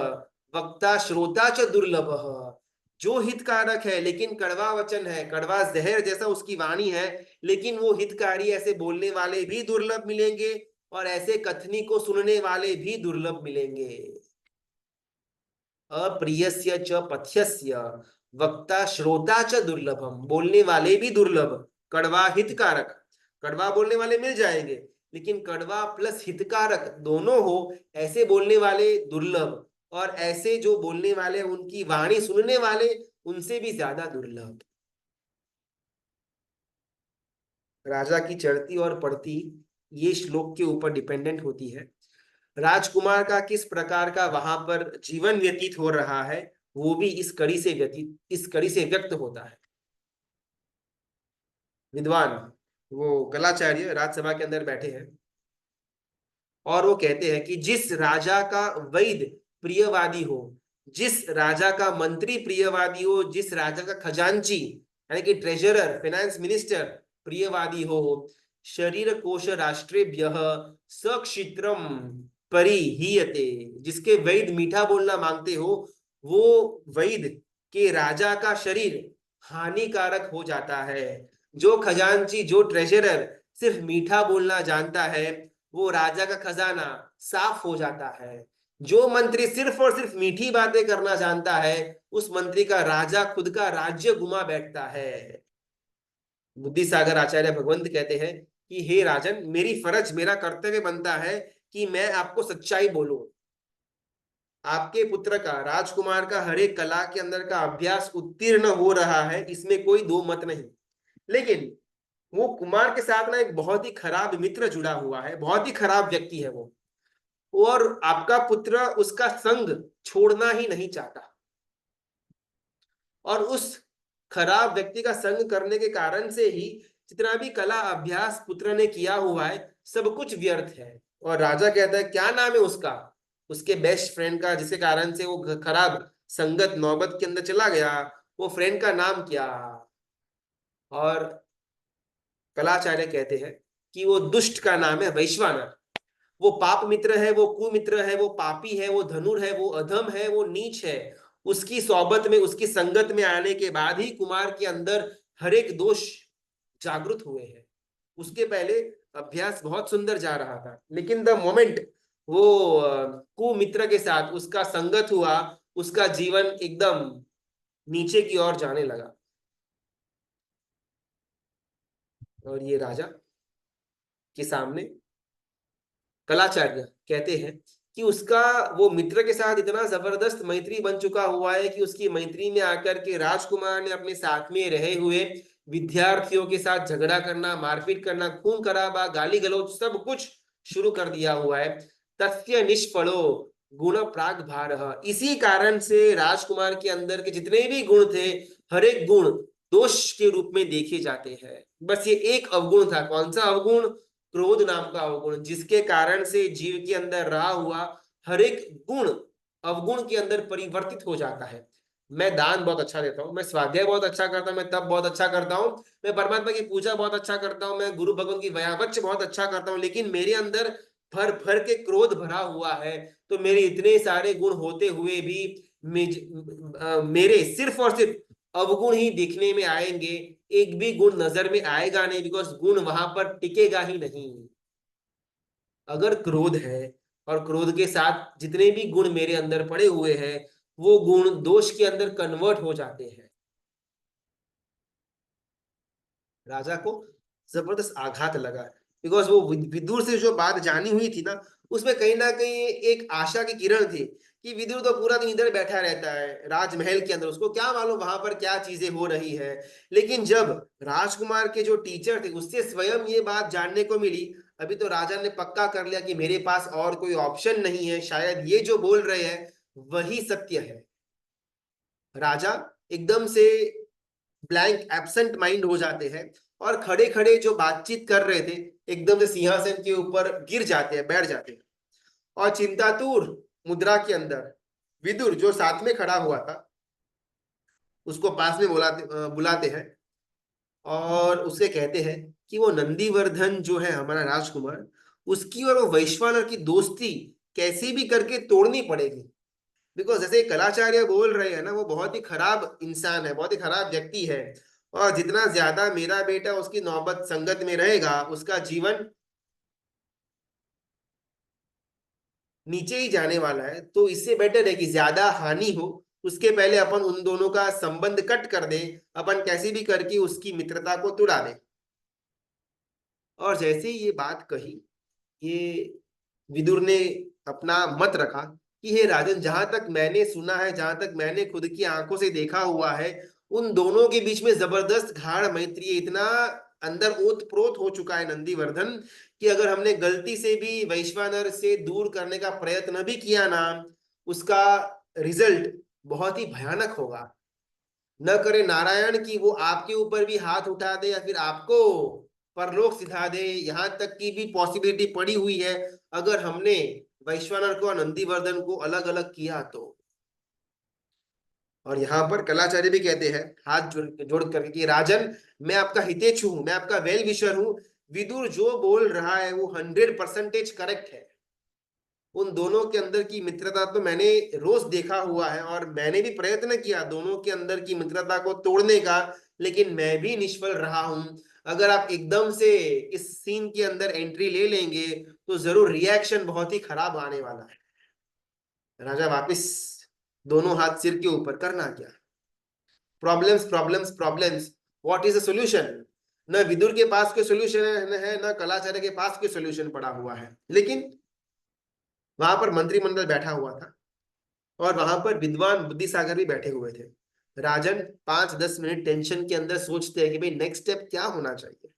वक्ता श्रोता च दुर्लभः। जो हितकारक है लेकिन कड़वा वचन है, कड़वा जहर जैसा उसकी वाणी है, लेकिन वो हितकारी ऐसे बोलने वाले भी दुर्लभ मिलेंगे और ऐसे कथनी को सुनने वाले भी दुर्लभ मिलेंगे। अप्रियस्य च पथ्यस्य वक्ता श्रोता च दुर्लभम। बोलने वाले भी दुर्लभ, कड़वा हितकारक, कड़वा बोलने वाले मिल जाएंगे, लेकिन कड़वा प्लस हितकारक दोनों हो ऐसे बोलने वाले दुर्लभ। और ऐसे जो बोलने वाले, उनकी वाणी सुनने वाले उनसे भी ज्यादा दुर्लभ। राजा की चढ़ती और पड़ती ये श्लोक के ऊपर डिपेंडेंट होती है। राजकुमार का किस प्रकार का वहां पर जीवन व्यतीत हो रहा है वो भी इस कड़ी से व्यक्त होता है। विद्वान, वो कलाचार्य राजसभा के अंदर बैठे हैं और वो कहते हैं कि जिस राजा का वैद प्रियवादी हो, जिस राजा का मंत्री प्रियवादी हो, जिस राजा का खजांची यानी कि ट्रेजरर, फाइनेंस मिनिस्टर प्रियवादी हो, शरीर कोश राष्ट्रेभ्य सक्षित्रम परिहीयते। जिसके वैद मीठा बोलना मांगते हो, वो वैद के राजा का शरीर हानिकारक हो जाता है। जो खजांची, जो ट्रेजरर सिर्फ मीठा बोलना जानता है, वो राजा का खजाना साफ हो जाता है। जो मंत्री सिर्फ और सिर्फ मीठी बातें करना जानता है, उस मंत्री का राजा खुद का राज्य गुमा बैठता है। बुद्धिसागर आचार्य भगवंत कहते हैं कि हे राजन, मेरी फर्ज, मेरा कर्तव्य बनता है कि मैं आपको सच्चाई बोलूं। आपके पुत्र का, राजकुमार का हर एक कला के अंदर का अभ्यास उत्तीर्ण हो रहा है, इसमें कोई दो मत नहीं। लेकिन वो कुमार के साथ ना एक बहुत ही खराब मित्र जुड़ा हुआ है, बहुत ही खराब व्यक्ति है वो। और आपका पुत्र उसका संग छोड़ना ही नहीं चाहता, और उस खराब व्यक्ति का संग करने के कारण से ही जितना भी कला अभ्यास पुत्र ने किया हुआ है सब कुछ व्यर्थ है। और राजा कहता है क्या नाम है उसका, उसके बेस्ट फ्रेंड का, जिसके कारण से वो खराब संगत नौबत के अंदर चला गया, वो फ्रेंड का नाम क्या? और कलाचार्य कहते हैं कि वो दुष्ट का नाम है वैश्वानर। वो पाप मित्र है, वो कुमित्र है, वो पापी है, वो धनुर है, वो अधम है, वो नीच है। उसकी सोबत में, उसकी संगत में आने के बाद ही कुमार के अंदर हर एक दोष जागृत हुए हैं। उसके पहले अभ्यास बहुत सुंदर जा रहा था, लेकिन द मोमेंट वो कुमित्र के साथ उसका संगत हुआ, उसका जीवन एकदम नीचे की ओर जाने लगा। और ये राजा के सामने कलाचार्य कहते हैं कि उसका वो मित्र के साथ इतना जबरदस्त मैत्री बन चुका हुआ है कि उसकी मैत्री में आकर के राजकुमार ने अपने साथ में रहे हुए विद्यार्थियों के साथ झगड़ा करना, मारपीट करना, खून खराबा, गाली गलौज सब कुछ शुरू कर दिया हुआ है। तस्य निष्फलो गुण प्राग भार, इसी कारण से राजकुमार के अंदर के जितने भी गुण थे, हर एक गुण दोष के रूप में देखे जाते हैं। बस ये एक अवगुण था। कौन सा अवगुण? क्रोध नाम का अवगुण, जिसके कारण से जीव के अंदर रहा हुआ हर एक गुण अवगुण के अंदर परिवर्तित हो जाता है। मैं दान बहुत अच्छा देता हूँ, मैं स्वाध्याय बहुत अच्छा करता हूँ, मैं तप बहुत अच्छा करता हूँ, मैं परमात्मा की पूजा बहुत अच्छा करता हूँ, मैं गुरु भगवान की व्यावच बहुत अच्छा करता हूँ, लेकिन मेरे अंदर भर भर के क्रोध भरा हुआ है। तो मेरे इतने सारे गुण होते हुए भी मेरे सिर्फ और सिर्फ अवगुण ही दिखने में आएंगे, एक भी गुण नजर में आएगा नहीं, बिकॉज गुण वहां पर टिकेगा ही नहीं। अगर क्रोध है और क्रोध के साथ जितने भी गुण मेरे अंदर पड़े हुए हैं, वो गुण दोष के अंदर कन्वर्ट हो जाते हैं। राजा को जबरदस्त आघात लगा, बिकॉज वो विदुर से जो बात जानी हुई थी ना, उसमें कहीं ना कहीं एक आशा की किरण थी कि विदुर तो पूरा दिन इधर बैठा रहता है राजमहल के अंदर, उसको क्या मालूम वहां पर क्या चीजें हो रही है। लेकिन जब राजकुमार के जो टीचर थे उससे स्वयं ये बात जानने को मिली, अभी तो राजा ने पक्का कर लिया कि मेरे पास और कोई ऑप्शन नहीं है, शायद ये जो बोल रहे हैं वही सत्य है। राजा एकदम से ब्लैंक एब्सेंट माइंड हो जाते हैं, और खड़े खड़े जो बातचीत कर रहे थे एकदम से सिंहासन के ऊपर गिर जाते हैं, बैठ जाते हैं। और चिंतातुर मुद्रा के अंदर विदुर जो साथ में खड़ा हुआ था उसको पास में बुलाते हैं, और उसे कहते हैं कि वो नंदीवर्धन जो है हमारा राजकुमार, उसकी और वो वैश्वानर की दोस्ती कैसी भी करके तोड़नी पड़ेगी। बिकॉज जैसे कलाचार्य बोल रहे हैं ना, वो बहुत ही खराब इंसान है, बहुत ही खराब व्यक्ति है, और जितना ज्यादा मेरा बेटा उसकी नौबत संगत में रहेगा उसका जीवन नीचे ही जाने वाला है। तो इससे बेटर है कि ज्यादा हानि हो उसके पहले अपन उन दोनों का संबंध कट कर दे, अपन कैसे भी करके उसकी मित्रता को तुड़ा दे। और जैसे ही ये बात कही, ये विदुर ने अपना मत रखा कि हे राजन, जहां तक मैंने सुना है, जहां तक मैंने खुद की आंखों से देखा हुआ है, उन दोनों के बीच में जबरदस्त गाढ़ मैत्री है। इतना अंदर ओत प्रोत हो चुका है नंदीवर्धन कि अगर हमने गलती से भी वैश्वानर से दूर करने का प्रयत्न भी किया ना, उसका रिजल्ट बहुत ही भयानक होगा। न करे नारायण की वो आपके ऊपर भी हाथ उठा दे या फिर आपको परलोक सिधा दे, यहां तक की भी पॉसिबिलिटी पड़ी हुई है अगर हमने वैश्वानर को और नंदीवर्धन को अलग अलग किया तो। और यहाँ पर कलाचार्य भी कहते हैं हाथ जोड़ करके कि राजन, मैं आपका हितेच्छु हूं, मैं आपका वेल विशर हूं, विदुर जो बोल रहा है वो 100% करेक्ट है। उन दोनों के अंदर की मित्रता तो मैंने रोज देखा हुआ है, और मैंने भी प्रयत्न किया दोनों के अंदर की मित्रता को तोड़ने का, लेकिन मैं भी निष्फल रहा हूं। अगर आप एकदम से इस सीन के अंदर एंट्री ले लेंगे तो जरूर रिएक्शन बहुत ही खराब आने वाला है। राजा वापिस दोनों हाथ सिर के ऊपर, करना क्या? Problems problems problems, what is the solution? न विदुर के पास कोई सॉल्यूशन है, न कलाचार्य के पास कोई सॉल्यूशन पड़ा हुआ है। लेकिन वहां पर मंत्रिमंडल बैठा हुआ था, और वहां पर विद्वान बुद्धिसागर भी बैठे हुए थे। राजन 5-10 मिनट टेंशन के अंदर सोचते हैं कि भाई नेक्स्ट स्टेप क्या होना चाहिए।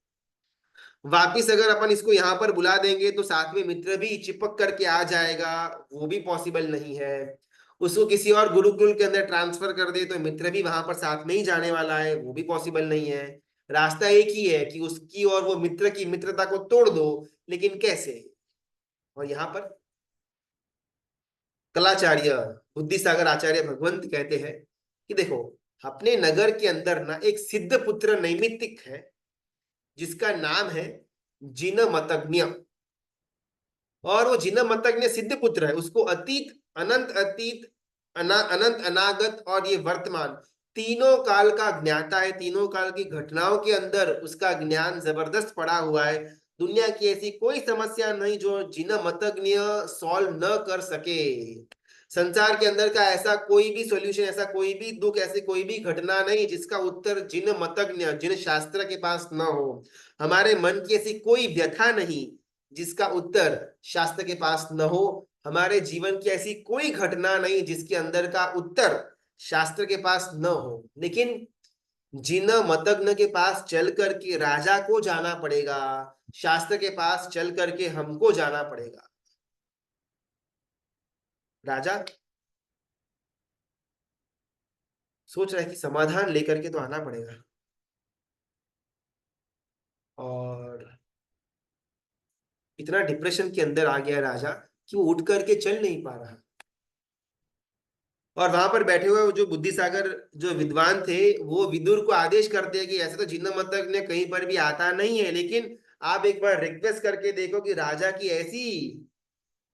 वापिस अगर अपन इसको यहाँ पर बुला देंगे तो साथ में मित्र भी चिपक करके आ जाएगा, वो भी पॉसिबल नहीं है। उसको किसी और गुरुकुल के अंदर ट्रांसफर कर दे तो मित्र भी वहां पर साथ में ही जाने वाला है, वो भी पॉसिबल नहीं है। रास्ता एक ही है कि उसकी और वो मित्र की मित्रता को तोड़ दो, लेकिन कैसे? और यहाँ पर कलाचार्य बुद्धिसागर आचार्य भगवंत कहते हैं कि देखो, अपने नगर के अंदर ना एक सिद्ध पुत्र नैमित्तिक है जिसका नाम है जिनमतज्ञ। और वो जिनमतज्ञ सिद्ध पुत्र है, उसको अतीत अनंत अनागत और ये वर्तमान तीनों काल का ज्ञाता है, तीनों काल की घटनाओं के अंदर उसका ज्ञान जबरदस्त पड़ा हुआ है। दुनिया की ऐसी कोई समस्या नहीं जो जिन मतज्ञ सॉल्व न कर सके। संसार के अंदर का ऐसा कोई भी सॉल्यूशन, ऐसा कोई भी दुख, ऐसी कोई भी घटना नहीं जिसका उत्तर जिन मतज्ञ, जिन शास्त्र के पास न हो। हमारे मन की ऐसी कोई व्यथा नहीं जिसका उत्तर शास्त्र के पास न हो। हमारे जीवन की ऐसी कोई घटना नहीं जिसके अंदर का उत्तर शास्त्र के पास न हो। लेकिन जिन मतज्ञ के पास चल करके राजा को जाना पड़ेगा, शास्त्र के पास चल करके हमको जाना पड़ेगा। राजा सोच रहा है कि समाधान लेकर के तो आना पड़ेगा, और इतना डिप्रेशन के अंदर आ गया है राजा कि वो उठ करके चल नहीं पा रहा। और वहां पर बैठे हुए वो जो बुद्धिसागर, जो विद्वान थे, वो विदुर को आदेश करते हैं कि ऐसे तो जिन्न मतज्ञ कहीं पर भी आता नहीं है, लेकिन आप एक बार रिक्वेस्ट करके देखो कि राजा की ऐसी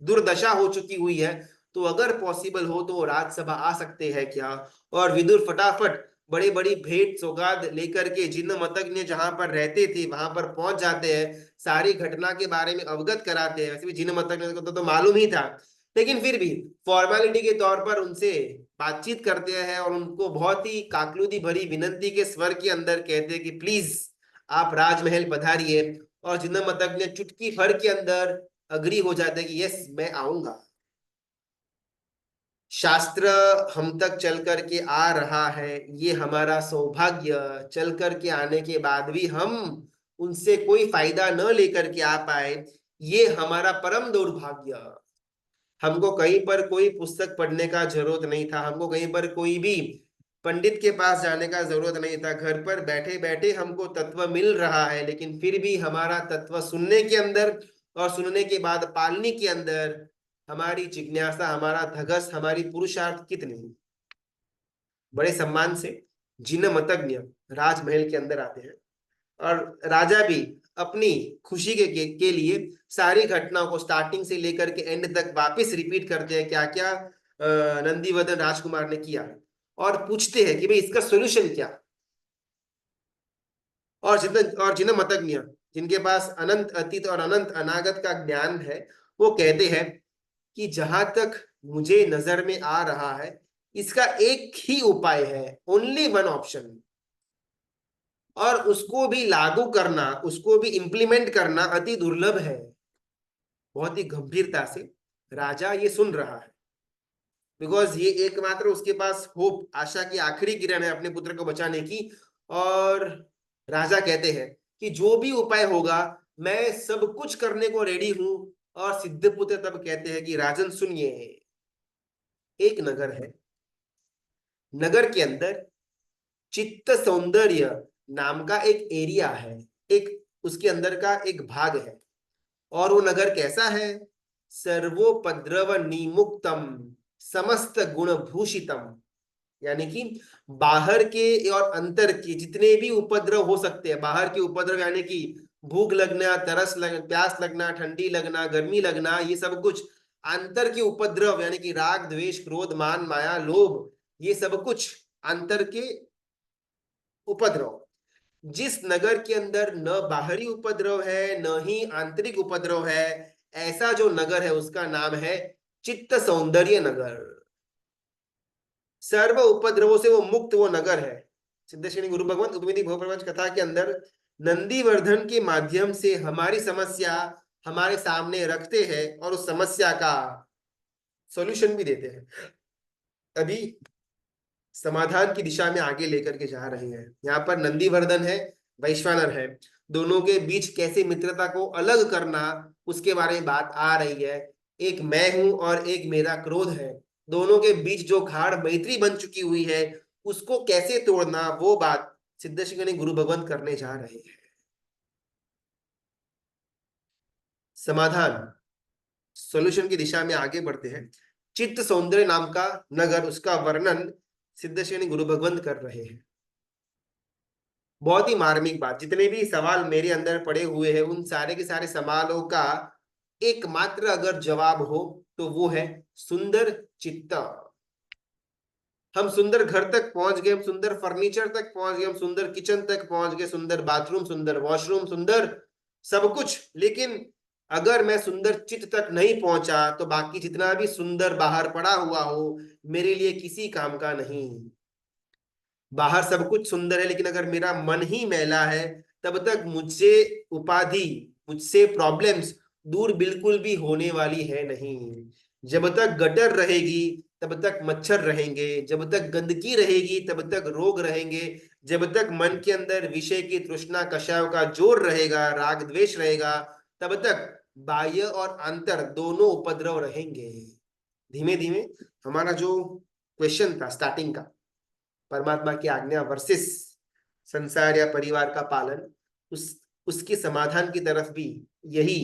दुर्दशा हो चुकी हुई है, तो अगर पॉसिबल हो तो राज्यसभा आ सकते हैं क्या। और विदुर फटाफट बड़ी बड़ी भेंट सौगात लेकर के जिन्न मतज्ञ जहां पर रहते थे वहां पर पहुंच जाते हैं, सारी घटना के बारे में अवगत कराते हैं। वैसे भी जिन्न मतज्ञ को तो मालूम ही था, लेकिन फिर भी फॉर्मेलिटी के तौर पर उनसे बातचीत करते हैं और उनको बहुत ही काकलूदी भरी विनंती के स्वर के अंदर कहते हैं कि प्लीज आप राजमहल पधारिए। और जिन्न मतज्ञ चुटकी भर के अंदर अग्री हो जाते हैं कि यस मैं आऊंगा। शास्त्र हम तक चल करके आ रहा है, ये हमारा सौभाग्य। चल करके आने के बाद भी हम उनसे कोई फायदा न लेकर के आ पाए, ये हमारा परम दुर्भाग्य। हमको कहीं पर कोई पुस्तक पढ़ने का जरूरत नहीं था, हमको कहीं पर कोई भी पंडित के पास जाने का जरूरत नहीं था। घर पर बैठे बैठे हमको तत्व मिल रहा है, लेकिन फिर भी हमारा तत्व सुनने के अंदर और सुनने के बाद पालने के अंदर हमारी जिज्ञासा, हमारा धगस, हमारी पुरुषार्थ कितनी। बड़े सम्मान से जिन मतज्ञ राजमहल के अंदर आते हैं, और राजा भी अपनी खुशी के लिए सारी घटनाओं को स्टार्टिंग से लेकर के एंड तक वापस रिपीट करते हैं, क्या क्या नंदीवर्धन राजकुमार ने किया, और पूछते हैं कि भाई इसका सोल्यूशन क्या। और जिन मतज्ञ जिनके पास अनंत अतीत और अनंत अनागत का ज्ञान है, वो कहते हैं कि जहां तक मुझे नजर में आ रहा है, इसका एक ही उपाय है, ओनली वन ऑप्शन, और उसको भी लागू करना, उसको भी इंप्लीमेंट करना अति दुर्लभ है। बहुत ही गंभीरता से राजा ये सुन रहा है, बिकॉज ये एकमात्र उसके पास होप, आशा की आखिरी किरण है अपने पुत्र को बचाने की। और राजा कहते हैं कि जो भी उपाय होगा मैं सब कुछ करने को रेडी हूं। और सिद्धपुत्र तब कहते हैं कि राजन सुनिए, एक नगर है, नगर के अंदर चित्त सौंदर्य नाम का एक एरिया है, एक उसके अंदर का एक भाग है। और वो नगर कैसा है? सर्वोपद्रव निमुक्तम समस्त गुण भूषितम, यानी कि बाहर के और अंतर के जितने भी उपद्रव हो सकते हैं, बाहर के उपद्रव यानी कि भूख लगना, प्यास लगना, ठंडी लगना, गर्मी लगना, ये सब कुछ। अंतर के उपद्रव यानी कि राग द्वेष क्रोध मान माया लोभ, ये सब कुछ अंतर के उपद्रव। जिस नगर के अंदर न बाहरी उपद्रव है न ही आंतरिक उपद्रव है, ऐसा जो नगर है उसका नाम है चित्त सौंदर्य नगर। सर्व उपद्रवों से वो मुक्त वो नगर है। सिद्धेश्वरी गुरु भगवंत उपमिति भवप्रपंच कथा के अंदर नंदीवर्धन के माध्यम से हमारी समस्या हमारे सामने रखते हैं और उस समस्या का सॉल्यूशन भी देते हैं। अभी समाधान की दिशा में आगे लेकर के जा रहे हैं। यहाँ पर नंदीवर्धन है, वैश्वानर है, दोनों के बीच कैसे मित्रता को अलग करना उसके बारे में बात आ रही है। एक मैं हूं और एक मेरा क्रोध है, दोनों के बीच जो गाढ़ मैत्री बन चुकी हुई है उसको कैसे तोड़ना, वो बात सिद्धेश्वरी गुरु भगवंत करने जा रहे हैं। समाधान सॉल्यूशन की दिशा में आगे बढ़ते हैं। चित्त सौंदर्य नाम का नगर, उसका वर्णन सिद्धेश्वरी गुरु भगवंत कर रहे हैं। बहुत ही मार्मिक बात, जितने भी सवाल मेरे अंदर पड़े हुए हैं उन सारे के सारे सवालों का एकमात्र अगर जवाब हो तो वो है सुंदर चित्त। हम सुंदर घर तक पहुंच गए, हम सुंदर फर्नीचर तक पहुंच गए, हम सुंदर किचन तक पहुंच गए, सुंदर बाथरूम, सुंदर वॉशरूम, सुंदर सब कुछ, लेकिन अगर मैं सुंदर चित्त तक नहीं पहुंचा तो बाकी जितना भी सुंदर बाहर पड़ा हुआ हो मेरे लिए किसी काम का नहीं। बाहर सब कुछ सुंदर है, लेकिन अगर मेरा मन ही मैला है तब तक मुझसे उपाधि, मुझसे प्रॉब्लम्स दूर बिल्कुल भी होने वाली है नहीं। जब तक गटर रहेगी तब तक मच्छर रहेंगे, जब तक गंदगी रहेगी तब तक रोग रहेंगे, जब तक मन के अंदर विषय की तृष्णा कषायों का जोर रहेगा, राग द्वेष रहेगा, तब तक बाह्य और अंतर दोनों उपद्रव रहेंगे। धीमे धीमे हमारा जो क्वेश्चन था स्टार्टिंग का, परमात्मा की आज्ञा वर्सेस संसार या परिवार का पालन, उस उसके समाधान की तरफ भी यही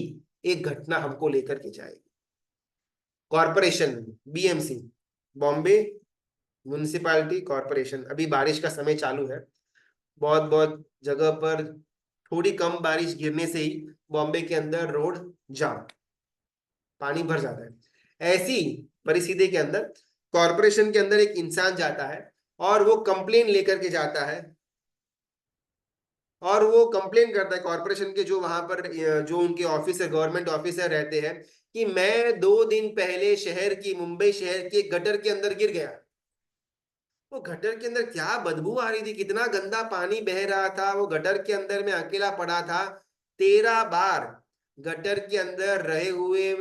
एक घटना हमको लेकर के जाएगी। Corporation, BMC, Bombay municipality corporation, अभी बारिश का समय चालू है, बहुत बहुत जगह पर थोड़ी कम बारिश गिरने से ही बॉम्बे के अंदर रोड जाम, पानी भर जाता है। ऐसी परिस्थिति के अंदर कॉरपोरेशन के अंदर एक इंसान जाता है और वो कंप्लेन लेकर के जाता है, और वो कंप्लेन करता है कॉरपोरेशन के जो वहां पर जो उनके ऑफिसर, गवर्नमेंट ऑफिसर रहते हैं, कि मैं 2 दिन पहले शहर की, मुंबई शहर के गटर के अंदर गिर गया। वो गटर के अंदर क्या बदबू आ रही थी, कितना गंदा पानी बह रहा था, वो गटर के अंदर में अकेला पड़ा था। 13 बार गटर के अंदर रहे हुए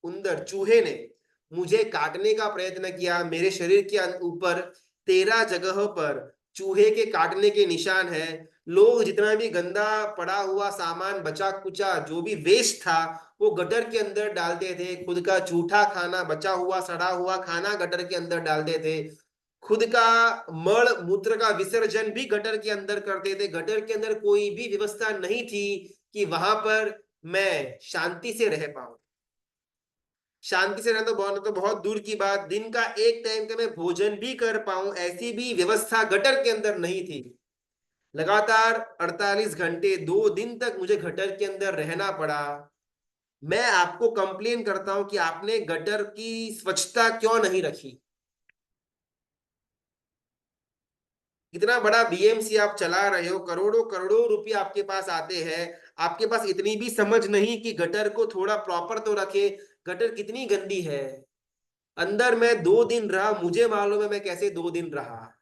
उंदर, चूहे ने मुझे काटने का प्रयत्न किया। मेरे शरीर के ऊपर 13 जगह पर चूहे के काटने के निशान है। लोग जितना भी गंदा पड़ा हुआ सामान, बचा कुचा जो भी वेस्ट था, वो गटर के अंदर डालते थे। खुद का जूठा खाना, बचा हुआ सड़ा हुआ खाना गटर के अंदर डालते थे। खुद का मल मूत्र का विसर्जन भी गटर के अंदर करते थे। गटर के अंदर कोई भी व्यवस्था नहीं थी कि वहां पर मैं शांति से रह पाऊं। शांति से रहना तो बहुत दूर की बात, दिन का एक टाइम का मैं भोजन भी कर पाऊं ऐसी भी व्यवस्था गटर के अंदर नहीं थी। लगातार 48 घंटे 2 दिन तक मुझे गटर के अंदर रहना पड़ा। मैं आपको कंप्लेन करता हूं कि आपने गटर की स्वच्छता क्यों नहीं रखी। इतना बड़ा बीएमसी आप चला रहे हो, करोड़ों करोड़ों रुपए आपके पास आते हैं, आपके पास इतनी भी समझ नहीं कि गटर को थोड़ा प्रॉपर तो रखे। गटर कितनी गंदी है। अंदर मैं 2 दिन रहा, मुझे मालूम है मैं कैसे 2 दिन रहा।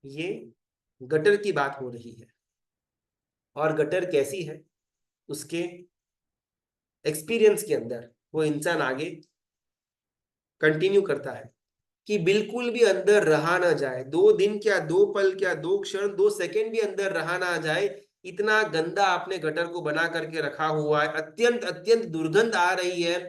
ये गटर की बात हो रही है, और गटर कैसी है उसके एक्सपीरियंस के अंदर वो इंसान आगे कंटिन्यू करता है कि बिल्कुल भी अंदर रहा ना जाए। 2 दिन क्या, 2 पल क्या, 2 क्षण, 2 सेकंड भी अंदर रहा ना जाए। इतना गंदा आपने गटर को बना करके रखा हुआ है, अत्यंत अत्यंत दुर्गंध आ रही है।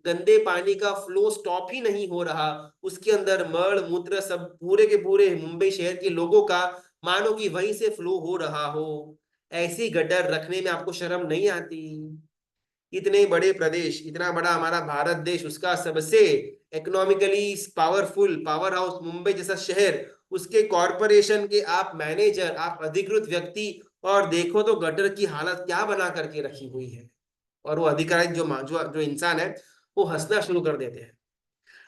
गंदे पानी का फ्लो स्टॉप ही नहीं हो रहा। उसके अंदर मल मूत्र सब पूरे के पूरे मुंबई शहर के लोगों का मानो कि वहीं से फ्लो हो रहा हो। ऐसी गटर रखने में आपको शर्म नहीं आती? इतने बड़े प्रदेश, इतना बड़ा हमारा भारत देश, उसका सबसे economically powerful power house Mumbai जैसा शहर, उसके कॉरपोरेशन के आप मैनेजर, आप अधिकृत व्यक्ति, और देखो तो गटर की हालत क्या बना करके रखी हुई है। और वो अधिकारी जो इंसान है वो हंसना शुरू कर देते हैं।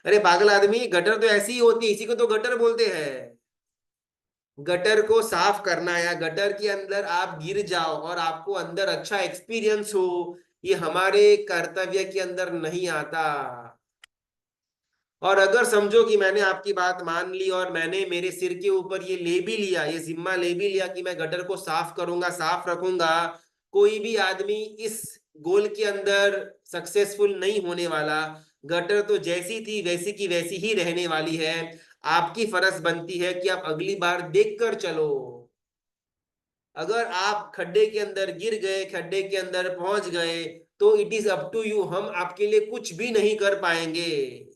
अरे पागल आदमी, गटर तो ऐसी ही होती है, इसी को तो गटर बोलते हैं। गटर को साफ करना या गटर के अंदर आप गिर जाओ और आपको अंदर अच्छा एक्सपीरियंस हो, ये हमारे कर्तव्य के अंदर नहीं आता। और अगर समझो कि मैंने आपकी बात मान ली और मैंने मेरे सिर के ऊपर ये ले भी लिया, ये जिम्मा ले भी लिया कि मैं गटर को साफ करूंगा, साफ रखूंगा, कोई भी आदमी इस गोल के अंदर सक्सेसफुल नहीं होने वाला। गटर तो जैसी थी वैसी की वैसी ही रहने वाली है। आपकी फर्ज बनती है कि आप अगली बार देख कर चलो। अगर आप खड्डे के अंदर गिर गए, खड्डे के अंदर पहुंच गए, तो it is up to you, हम आपके लिए कुछ भी नहीं कर पाएंगे।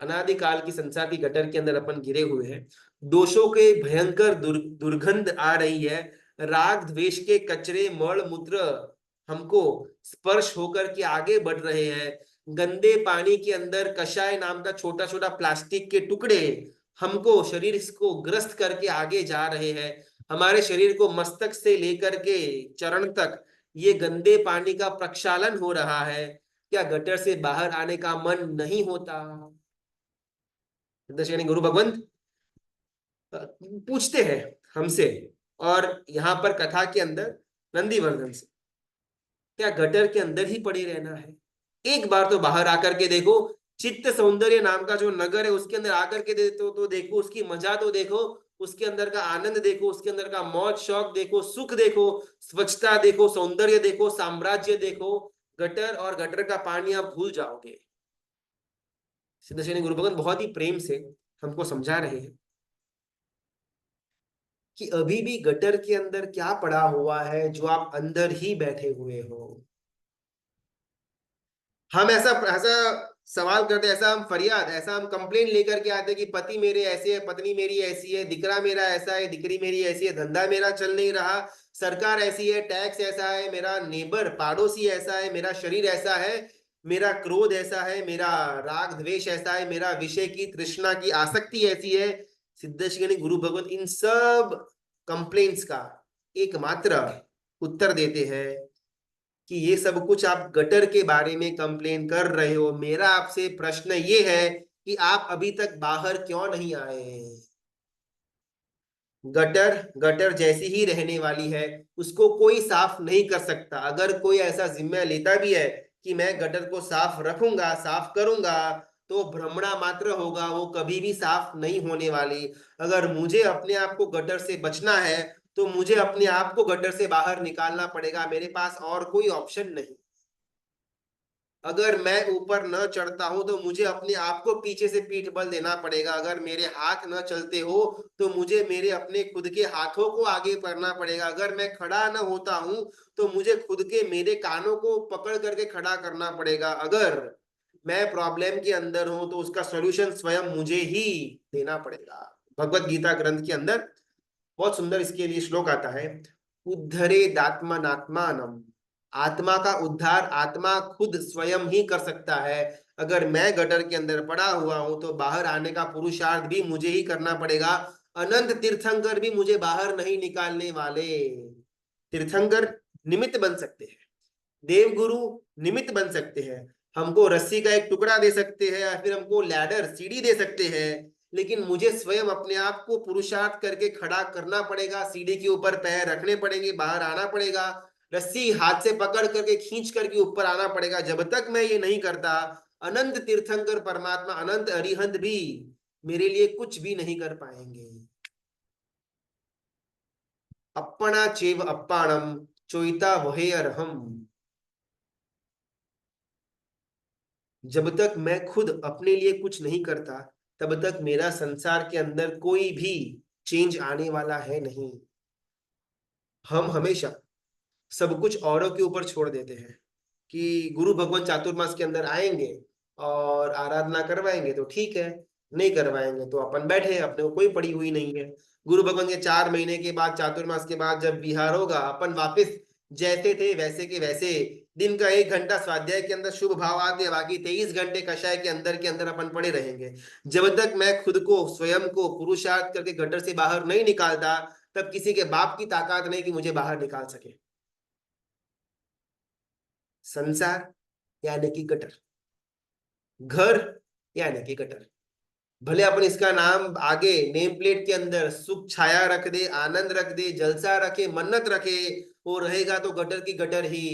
अनादिकाल की संसार की गटर के अंदर अपन गिरे हुए हैं। दोषों के भयंकर दुर्गंध आ रही है। राग द्वेष के कचरे मल मूत्र हमको स्पर्श होकर के आगे बढ़ रहे हैं। गंदे पानी के अंदर कषाय नाम का छोटा छोटा प्लास्टिक के टुकड़े हमको, शरीर को ग्रस्त करके आगे जा रहे हैं। हमारे शरीर को मस्तक से लेकर के चरण तक ये गंदे पानी का प्रक्षालन हो रहा है। क्या गटर से बाहर आने का मन नहीं होता? सिद्धेश्वर यानी गुरु भगवंत पूछते हैं हमसे, और यहाँ पर कथा के अंदर नंदीवर्धन से, क्या गटर के अंदर ही पड़े रहना है? एक बार तो बाहर आकर के देखो, चित्त सौंदर्य नाम का जो नगर है उसके अंदर आकर के तो देखो, उसकी मजा तो देखो, उसके अंदर का आनंद देखो, उसके अंदर का मौज शौक देखो, सुख देखो, स्वच्छता देखो, सौंदर्य देखो, साम्राज्य देखो। गटर और गटर का पानी आप भूल जाओगे। सिद्धेश्वरी गुरु भगवान बहुत ही प्रेम से हमको समझा रहे हैं कि अभी भी गटर के अंदर क्या पड़ा हुआ है जो आप अंदर ही बैठे हुए हो। हम ऐसा ऐसा सवाल करते, ऐसा हम फरियाद, ऐसा हम कंप्लेन लेकर के आते कि पति मेरे ऐसे है, पत्नी मेरी ऐसी है, दिकरा मेरा ऐसा है, दिकरी मेरी ऐसी है, धंधा मेरा चल नहीं रहा, सरकार ऐसी है, टैक्स ऐसा है, मेरा नेबर पड़ोसी ऐसा है, मेरा शरीर ऐसा है, मेरा क्रोध ऐसा है, मेरा राग द्वेष ऐसा है, मेरा विषय की तृष्णा की आसक्ति ऐसी है। सिद्धेश्वरी गुरु भगवत इन सब कंप्लेंट्स का एकमात्र उत्तर देते हैं कि ये सब कुछ आप गटर के बारे में कंप्लेन कर रहे हो, मेरा आपसे प्रश्न ये है कि आप अभी तक बाहर क्यों नहीं आए? गटर गटर जैसी ही रहने वाली है, उसको कोई साफ नहीं कर सकता। अगर कोई ऐसा जिम्मा लेता भी है कि मैं गटर को साफ रखूंगा, साफ करूंगा, तो भ्रमणा मात्र होगा, वो कभी भी साफ नहीं होने वाली। अगर मुझे अपने आप को गटर से बचना है तो मुझे अपने आप को गटर से बाहर निकालना पड़ेगा, मेरे पास और कोई ऑप्शन नहीं। अगर मैं ऊपर न चढ़ता हूं तो मुझे अपने आप को पीछे से पीठ बल देना पड़ेगा। अगर मेरे हाथ न चलते हो तो मुझे मेरे अपने खुद के हाथों को आगे करना पड़ेगा। अगर मैं खड़ा न होता हूं तो मुझे खुद के मेरे कानों को पकड़ करके खड़ा करना पड़ेगा। अगर मैं प्रॉब्लम के अंदर हूं तो उसका सॉल्यूशन स्वयं मुझे ही देना पड़ेगा। भगवत गीता ग्रंथ के अंदर बहुत सुंदर इसके लिए श्लोक आता है, उद्धरे दात्मनात्मानम, आत्मा का उद्धार आत्मा खुद स्वयं ही कर सकता है। अगर मैं गटर के अंदर पड़ा हुआ हूं तो बाहर आने का पुरुषार्थ भी मुझे ही करना पड़ेगा। अनंत तीर्थंकर भी मुझे बाहर नहीं निकालने वाले। तीर्थंकर निमित्त बन सकते हैं, देवगुरु निमित्त बन सकते हैं, हमको रस्सी का एक टुकड़ा दे सकते हैं या फिर हमको लैडर सीढ़ी दे सकते हैं, लेकिन मुझे स्वयं अपने आप को पुरुषार्थ करके खड़ा करना पड़ेगा, सीढ़ी के ऊपर पैर रखने पड़ेंगे, बाहर आना पड़ेगा, रस्सी हाथ से पकड़ करके खींच करके ऊपर आना पड़ेगा। जब तक मैं ये नहीं करता, अनंत तीर्थंकर परमात्मा, अनंत अरिहंत भी मेरे लिए कुछ भी नहीं कर पाएंगे। अपना चेव अप्पाणम चोइता वहे अरहम। जब तक मैं खुद अपने लिए कुछ नहीं करता तब तक मेरा संसार के अंदर कोई भी चेंज आने वाला है नहीं। हम हमेशा सब कुछ औरों के ऊपर छोड़ देते हैं कि गुरु भगवान चातुर्मास के अंदर आएंगे और आराधना करवाएंगे तो ठीक है, नहीं करवाएंगे तो अपन बैठे, अपने को कोई पड़ी हुई नहीं है। गुरु भगवान के 4 महीने के बाद, चातुर्मास के बाद जब विहार होगा, अपन वापस जैसे थे वैसे के वैसे, दिन का 1 घंटा स्वाध्याय के अंदर शुभ भाव आते हैं, बाकी 23 घंटे कषाय के अंदर अपन पड़े रहेंगे। जब तक मैं खुद को स्वयं को पुरुषार्थ करके गटर से बाहर नहीं निकालता, तब किसी के बाप की ताकत नहीं कि मुझे बाहर निकाल सके। संसार यानी कि गटर, घर यानी कि गटर। भले अपन इसका नाम आगे नेम प्लेट के अंदर सुख छाया रख दे, आनंद रख दे, जलसा रखे, मन्नत रखे, वो रहेगा तो गटर की गटर ही।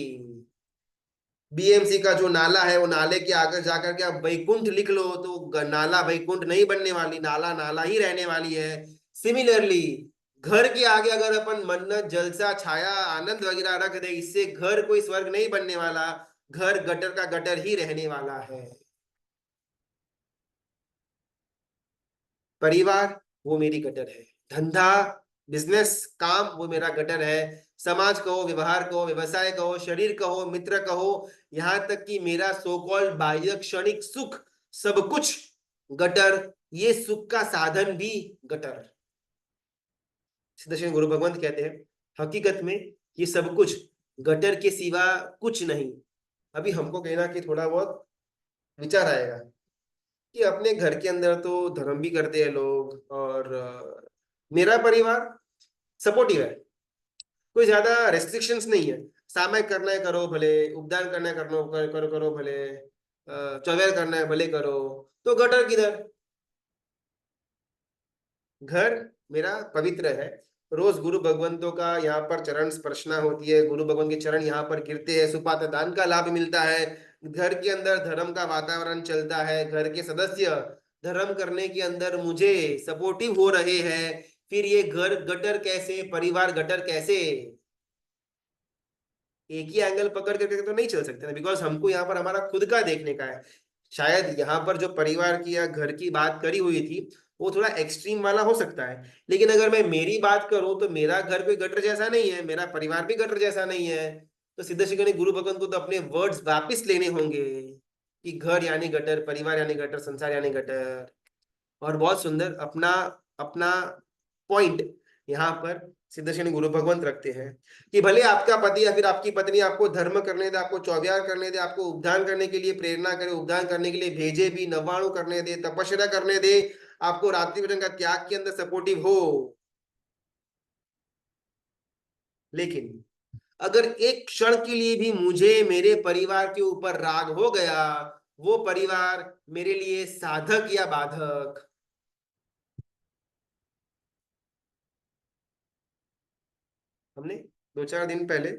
बीएमसी का जो नाला है, वो नाले के आगे जाकर के आप वैकुंठ लिख लो तो नाला वैकुंठ नहीं बनने वाली, नाला नाला ही रहने वाली है। सिमिलरली घर के आगे अगर अपन मन्नत, जलसा, छाया, आनंद वगैरह रख दे, इससे घर कोई स्वर्ग नहीं बनने वाला, घर गटर का गटर ही रहने वाला है। परिवार वो मेरी गटर है, धंधा, बिजनेस, काम वो मेरा गटर है, समाज कहो, व्यवहार कहो, व्यवसाय कहो, शरीर कहो, मित्र कहो, यहां तक कि मेरा सो कॉल्ड बाह्य क्षणिक सुख, सब कुछ गटर। ये सुख का साधन भी गटर। सिद्धेश्वर गुरु भगवंत कहते हैं, हकीकत में ये सब कुछ गटर के सिवा कुछ नहीं। अभी हमको कहना कि थोड़ा बहुत विचार आएगा कि अपने घर के अंदर तो धर्म भी करते हैं लोग, और मेरा परिवार सपोर्टिव है, कोई ज्यादा रेस्ट्रिक्शंस नहीं है। सामायिक करना है करो भले, उपदान करना है करो करो करो भले, चौवेल करना है भले करो, तो गटर किधर? घर मेरा पवित्र है, रोज गुरु भगवंतों का यहाँ पर चरण स्पर्शना होती है, गुरु भगवान के चरण यहाँ पर गिरते हैं, सुपात्र दान का लाभ मिलता है, घर के अंदर धर्म का वातावरण चलता है, घर के सदस्य धर्म करने के अंदर मुझे सपोर्टिव हो रहे हैं, फिर ये घर गटर कैसे, परिवार गटर कैसे, एक ही एंगल पकड़ करके तो नहीं चल सकते ना, बिकॉज हमको यहाँ पर हमारा खुद का देखने का है। शायद यहाँ पर जो परिवार की या घर की बात करी हुई थी वो थोड़ा एक्सट्रीम वाला हो सकता है, लेकिन अगर मैं मेरी बात करूं तो मेरा घर कोई गटर जैसा नहीं है, मेरा परिवार भी गटर जैसा नहीं है। तो सिद्ध शिखर गुरु भगवंत को तो अपने वर्ड्स वापिस लेने होंगे कि घर यानी गटर, परिवार यानी गटर, संसार यानी गटर। और बहुत सुंदर अपना अपना पॉइंट यहाँ पर सिद्धेश्वरी गुरु भगवंत रखते हैं कि भले आपका पति या फिर आपकी पत्नी आपको धर्म करने दे, आपको चौविहार करने दे, आपको उपदान करने के लिए प्रेरणा करे, उपदान करने के लिए भेजे भी, नवाणु करने दे, तपस्या करने दे, आपको रात्रि भोजन का त्याग के अंदर सपोर्टिव हो, लेकिन अगर एक क्षण के लिए भी मुझे मेरे परिवार के ऊपर राग हो गया, वो परिवार मेरे लिए साधक या बाधक। हमने 2-4 दिन पहले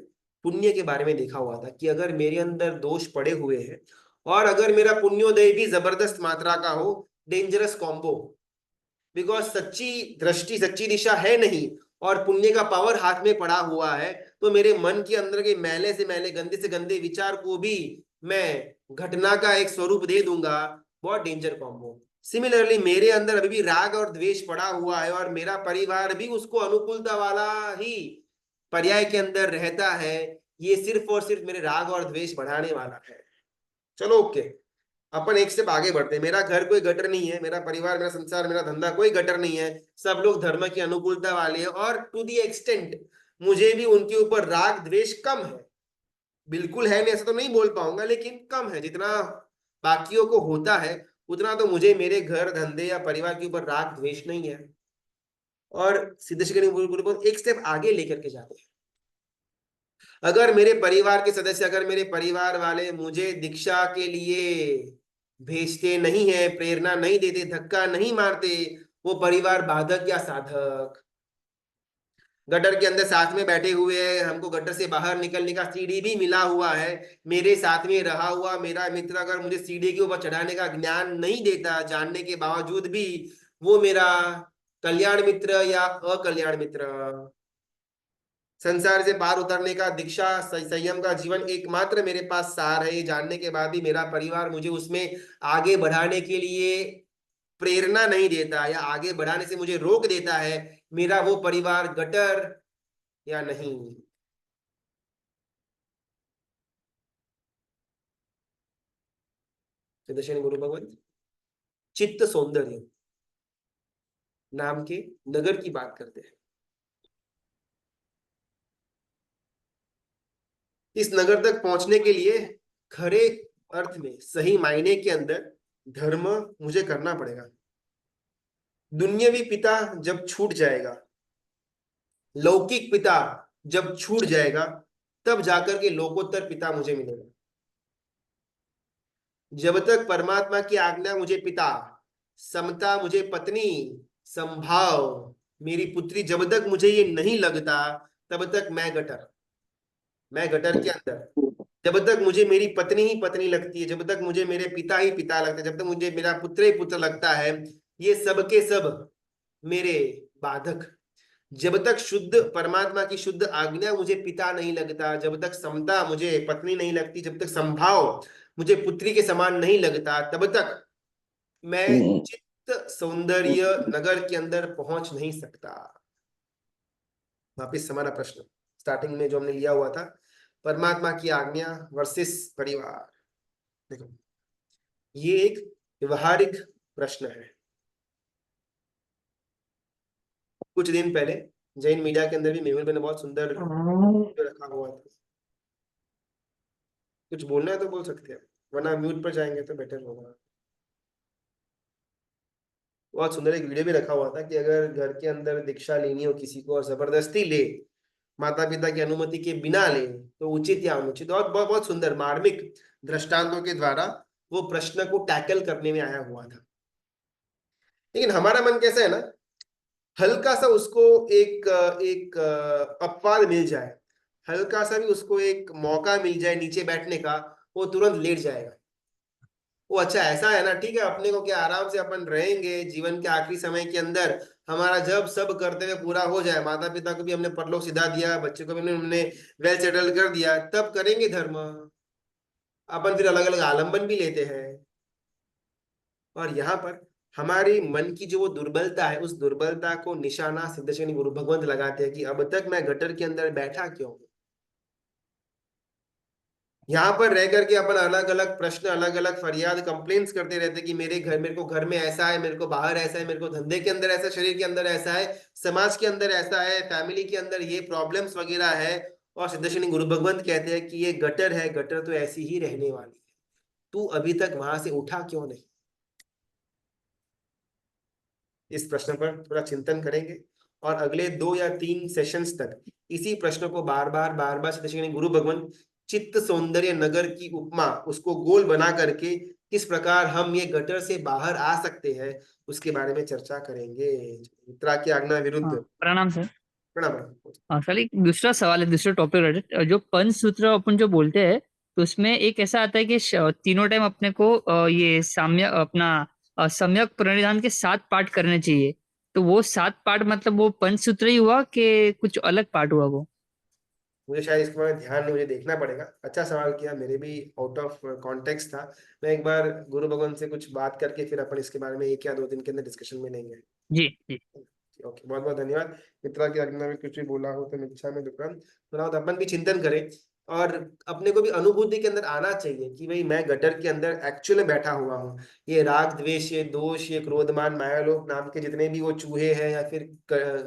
पुण्य के बारे में देखा हुआ था कि अगर मेरे अंदर दोष पड़े हुए हैं और अगर मेरा पुण्योदय भी जबरदस्त मात्रा का हो, डेंजरस कॉम्बो, बिकॉज सच्ची दृष्टि, सच्ची दिशा है नहीं और पुण्य का पावर हाथ में पड़ा हुआ है, तो मेरे मन के अंदर के मैले से मैले, गंदे से गंदे विचार को भी मैं घटना का एक स्वरूप दे दूंगा। बहुत डेंजर कॉम्बो। सिमिलरली मेरे अंदर अभी भी राग और द्वेष पड़ा हुआ है और मेरा परिवार भी उसको अनुकूलता वाला ही पर्याय के अंदर रहता है, ये सिर्फ और सिर्फ मेरे राग और द्वेष बढ़ाने वाला है। चलो ओके, अपन एक स्टेप आगे बढ़ते हैं। मेरा घर कोई गटर नहीं है, मेरा परिवार, मेरा संसार, मेरा धंधा कोई गटर नहीं है, सब लोग धर्म की अनुकूलता वाले हैं और टू दी एक्सटेंट मुझे भी उनके ऊपर राग द्वेष कम है। बिल्कुल है नहीं ऐसा तो नहीं बोल पाऊंगा, लेकिन कम है, जितना बाकियों को होता है उतना तो मुझे मेरे घर, धंधे या परिवार के ऊपर राग द्वेष नहीं है। और सिद्धेश्वरी गुरु को एक स्टेप आगे लेकर के जाते हैं। अगर मेरे परिवार के सदस्य, अगर मेरे परिवार वाले मुझे दीक्षा के लिए भेजते नहीं है, प्रेरणा नहीं देते, धक्का नहीं मारते, वो परिवार बाधक या साधक। गटर के अंदर साथ में बैठे हुए हैं, हमको गटर से बाहर निकलने का सीढ़ी भी मिला हुआ है, मेरे साथ में रहा हुआ मेरा मित्र अगर मुझे सीढ़ी के ऊपर चढ़ाने का ज्ञान नहीं देता, जानने के बावजूद भी, वो मेरा कल्याण मित्र या अकल्याण मित्र। संसार से पार उतरने का, दीक्षा, संयम का जीवन एकमात्र मेरे पास सार है, ये जानने के बाद भी मेरा परिवार मुझे उसमें आगे बढ़ाने के लिए प्रेरणा नहीं देता या आगे बढ़ाने से मुझे रोक देता है, मेरा वो परिवार गटर या नहीं। दर्शन गुरु भगवत चित्त सौंदर्य नाम के नगर की बात करते हैं। इस नगर तक पहुंचने के लिए खरे अर्थ में, सही मायने के अंदर धर्म मुझे करना पड़ेगा। दुनियावी पिता जब छूट जाएगा, लौकिक पिता जब छूट जाएगा, तब जाकर के लोकोत्तर पिता मुझे मिलेगा। जब तक परमात्मा की आज्ञा मुझे पिता, समता मुझे पत्नी, संभाव मेरी पुत्री, जब तक मुझे ये नहीं लगता तब तक मैं गटर के अंदर। जब तक मुझे मेरी पत्नी ही पत्नी लगती है, जब तक मुझे मेरे पिता ही पिता लगते हैं, जब तक मुझे मेरा पुत्र ही पुत्र लगता है, ये सब के सब मेरे बाधक। जब तक शुद्ध परमात्मा की शुद्ध आज्ञा मुझे पिता नहीं लगता, जब तक समता मुझे पत्नी नहीं लगती, जब तक संभाव मुझे पुत्री के समान नहीं लगता, तब तक मैं चित्त सौंदर्य नगर के अंदर पहुंच नहीं सकता। वापिस हमारा प्रश्न स्टार्टिंग में जो हमने लिया हुआ था, परमात्मा की आज्ञा वर्सेस परिवार। देखो ये एक व्यवहारिक प्रश्न है। कुछ दिन पहले जैन मीडिया के अंदर भी मेहुल ने बहुत सुंदर रखा हुआ था। कुछ बोलना है तो बोल सकते हैं, वरना म्यूट पर जाएंगे तो बेटर होगा। बहुत सुंदर एक वीडियो भी रखा हुआ था कि अगर घर के अंदर दीक्षा लेनी हो किसी को और जबरदस्ती ले, माता पिता की अनुमति के बिना ले, तो उचित या अनुचित, और बहुत बहुत सुंदर मार्मिक दृष्टांतों के द्वारा वो प्रश्न को टैकल करने में आया हुआ था। लेकिन हमारा मन कैसा है ना हल्का सा उसको एक एक अपवाद मिल जाए, हल्का सा भी उसको एक मौका मिल जाए नीचे बैठने का, वो तुरंत लेट जाएगा। वो अच्छा ऐसा है ना, ठीक है, अपने को क्या, आराम से अपन रहेंगे जीवन के आखिरी समय के अंदर, हमारा जब सब करते हुए पूरा हो जाए, माता पिता को भी हमने परलोक सिधा दिया, बच्चे को भी हमने वेल सेटल कर दिया, तब करेंगे धर्म। अपन फिर अलग अलग आलम्बन भी लेते हैं। और यहाँ पर हमारी मन की जो वो दुर्बलता है, उस दुर्बलता को निशाना सिद्धेश्वरी गुरु भगवंत लगाते हैं कि अब तक मैं गटर के अंदर बैठा क्यों हूं। यहाँ पर रह करके अपन अलग अलग प्रश्न, अलग अलग फरियाद, कंप्लेंट्स करते रहते कि मेरे घर, मेरे को घर में ऐसा है, मेरे को बाहर ऐसा है, मेरे को धंधे के अंदर ऐसा, शरीर के अंदर ऐसा है, समाज के अंदर ऐसा है, फैमिली के अंदर ये प्रॉब्लम्स वगैरह है। और सिद्धेश्वरी गुरु भगवंत कहते हैं कि ये गटर है, गटर तो ऐसी ही रहने वाली है, तू अभी तक वहां से उठा क्यों नहीं। इस प्रश्न पर थोड़ा चिंतन करेंगे, और अगले 2 या 3 सेशंस तक इसी प्रश्न को बार बार सिद्धेश्वरी गुरु भगवंत चित्त सौंदर्य नगर की उपमा, उसको गोल बना करके किस प्रकार हम ये गटर से बाहर आ सकते हैं, उसके बारे में चर्चा करेंगे। मित्रा की आज्ञा हाँ, विरुद्ध प्रणाम सर। प्रणाम प्रणाम। हाँ सर, एक दूसरा सवाल है, दूसरा टॉपिक है जो पंचसूत्र अपन जो बोलते हैं, तो उसमें एक ऐसा आता है कि तीनों टाइम अपने को ये साम्य अपना सम्यक प्रणिधान के 7 पाठ करने चाहिए। तो वो 7 पाठ मतलब वो पंचसूत्र ही हुआ कि कुछ अलग पाठ हुआ वो? मुझे शायद इसके बारे में ध्यान नहीं, मुझे देखना पड़ेगा। अच्छा सवाल किया, मेरे भी आउट ऑफ कॉन्टेक्स्ट था। मैं एक बार गुरु भगवान से कुछ बात करके फिर अपन इसके बारे में 1 या 2 दिन के अंदर डिस्कशन में लेंगे। जी जी। ओके, बहुत बहुत धन्यवाद। मित्रा की आज्ञा में कुछ भी बोला हो तो मिच्छा में दुक्कड़म। तो अपन भी चिंतन करें, और अपने को भी अनुभूति के अंदर आना चाहिए कि भाई मैं गटर के अंदर एक्चुअली बैठा हुआ हूँ। ये राग द्वेष, ये दोष, ये क्रोधमान मायालोक नाम के जितने भी वो चूहे हैं, या फिर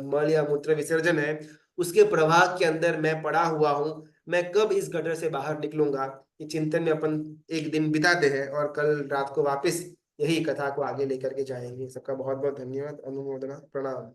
मल या मूत्र विसर्जन है, उसके प्रभाव के अंदर मैं पड़ा हुआ हूँ। मैं कब इस गटर से बाहर निकलूंगा, ये चिंतन में अपन एक दिन बिताते हैं, और कल रात को वापस यही कथा को आगे लेकर के जाएंगे। सबका बहुत बहुत धन्यवाद, अनुमोदना, प्रणाम।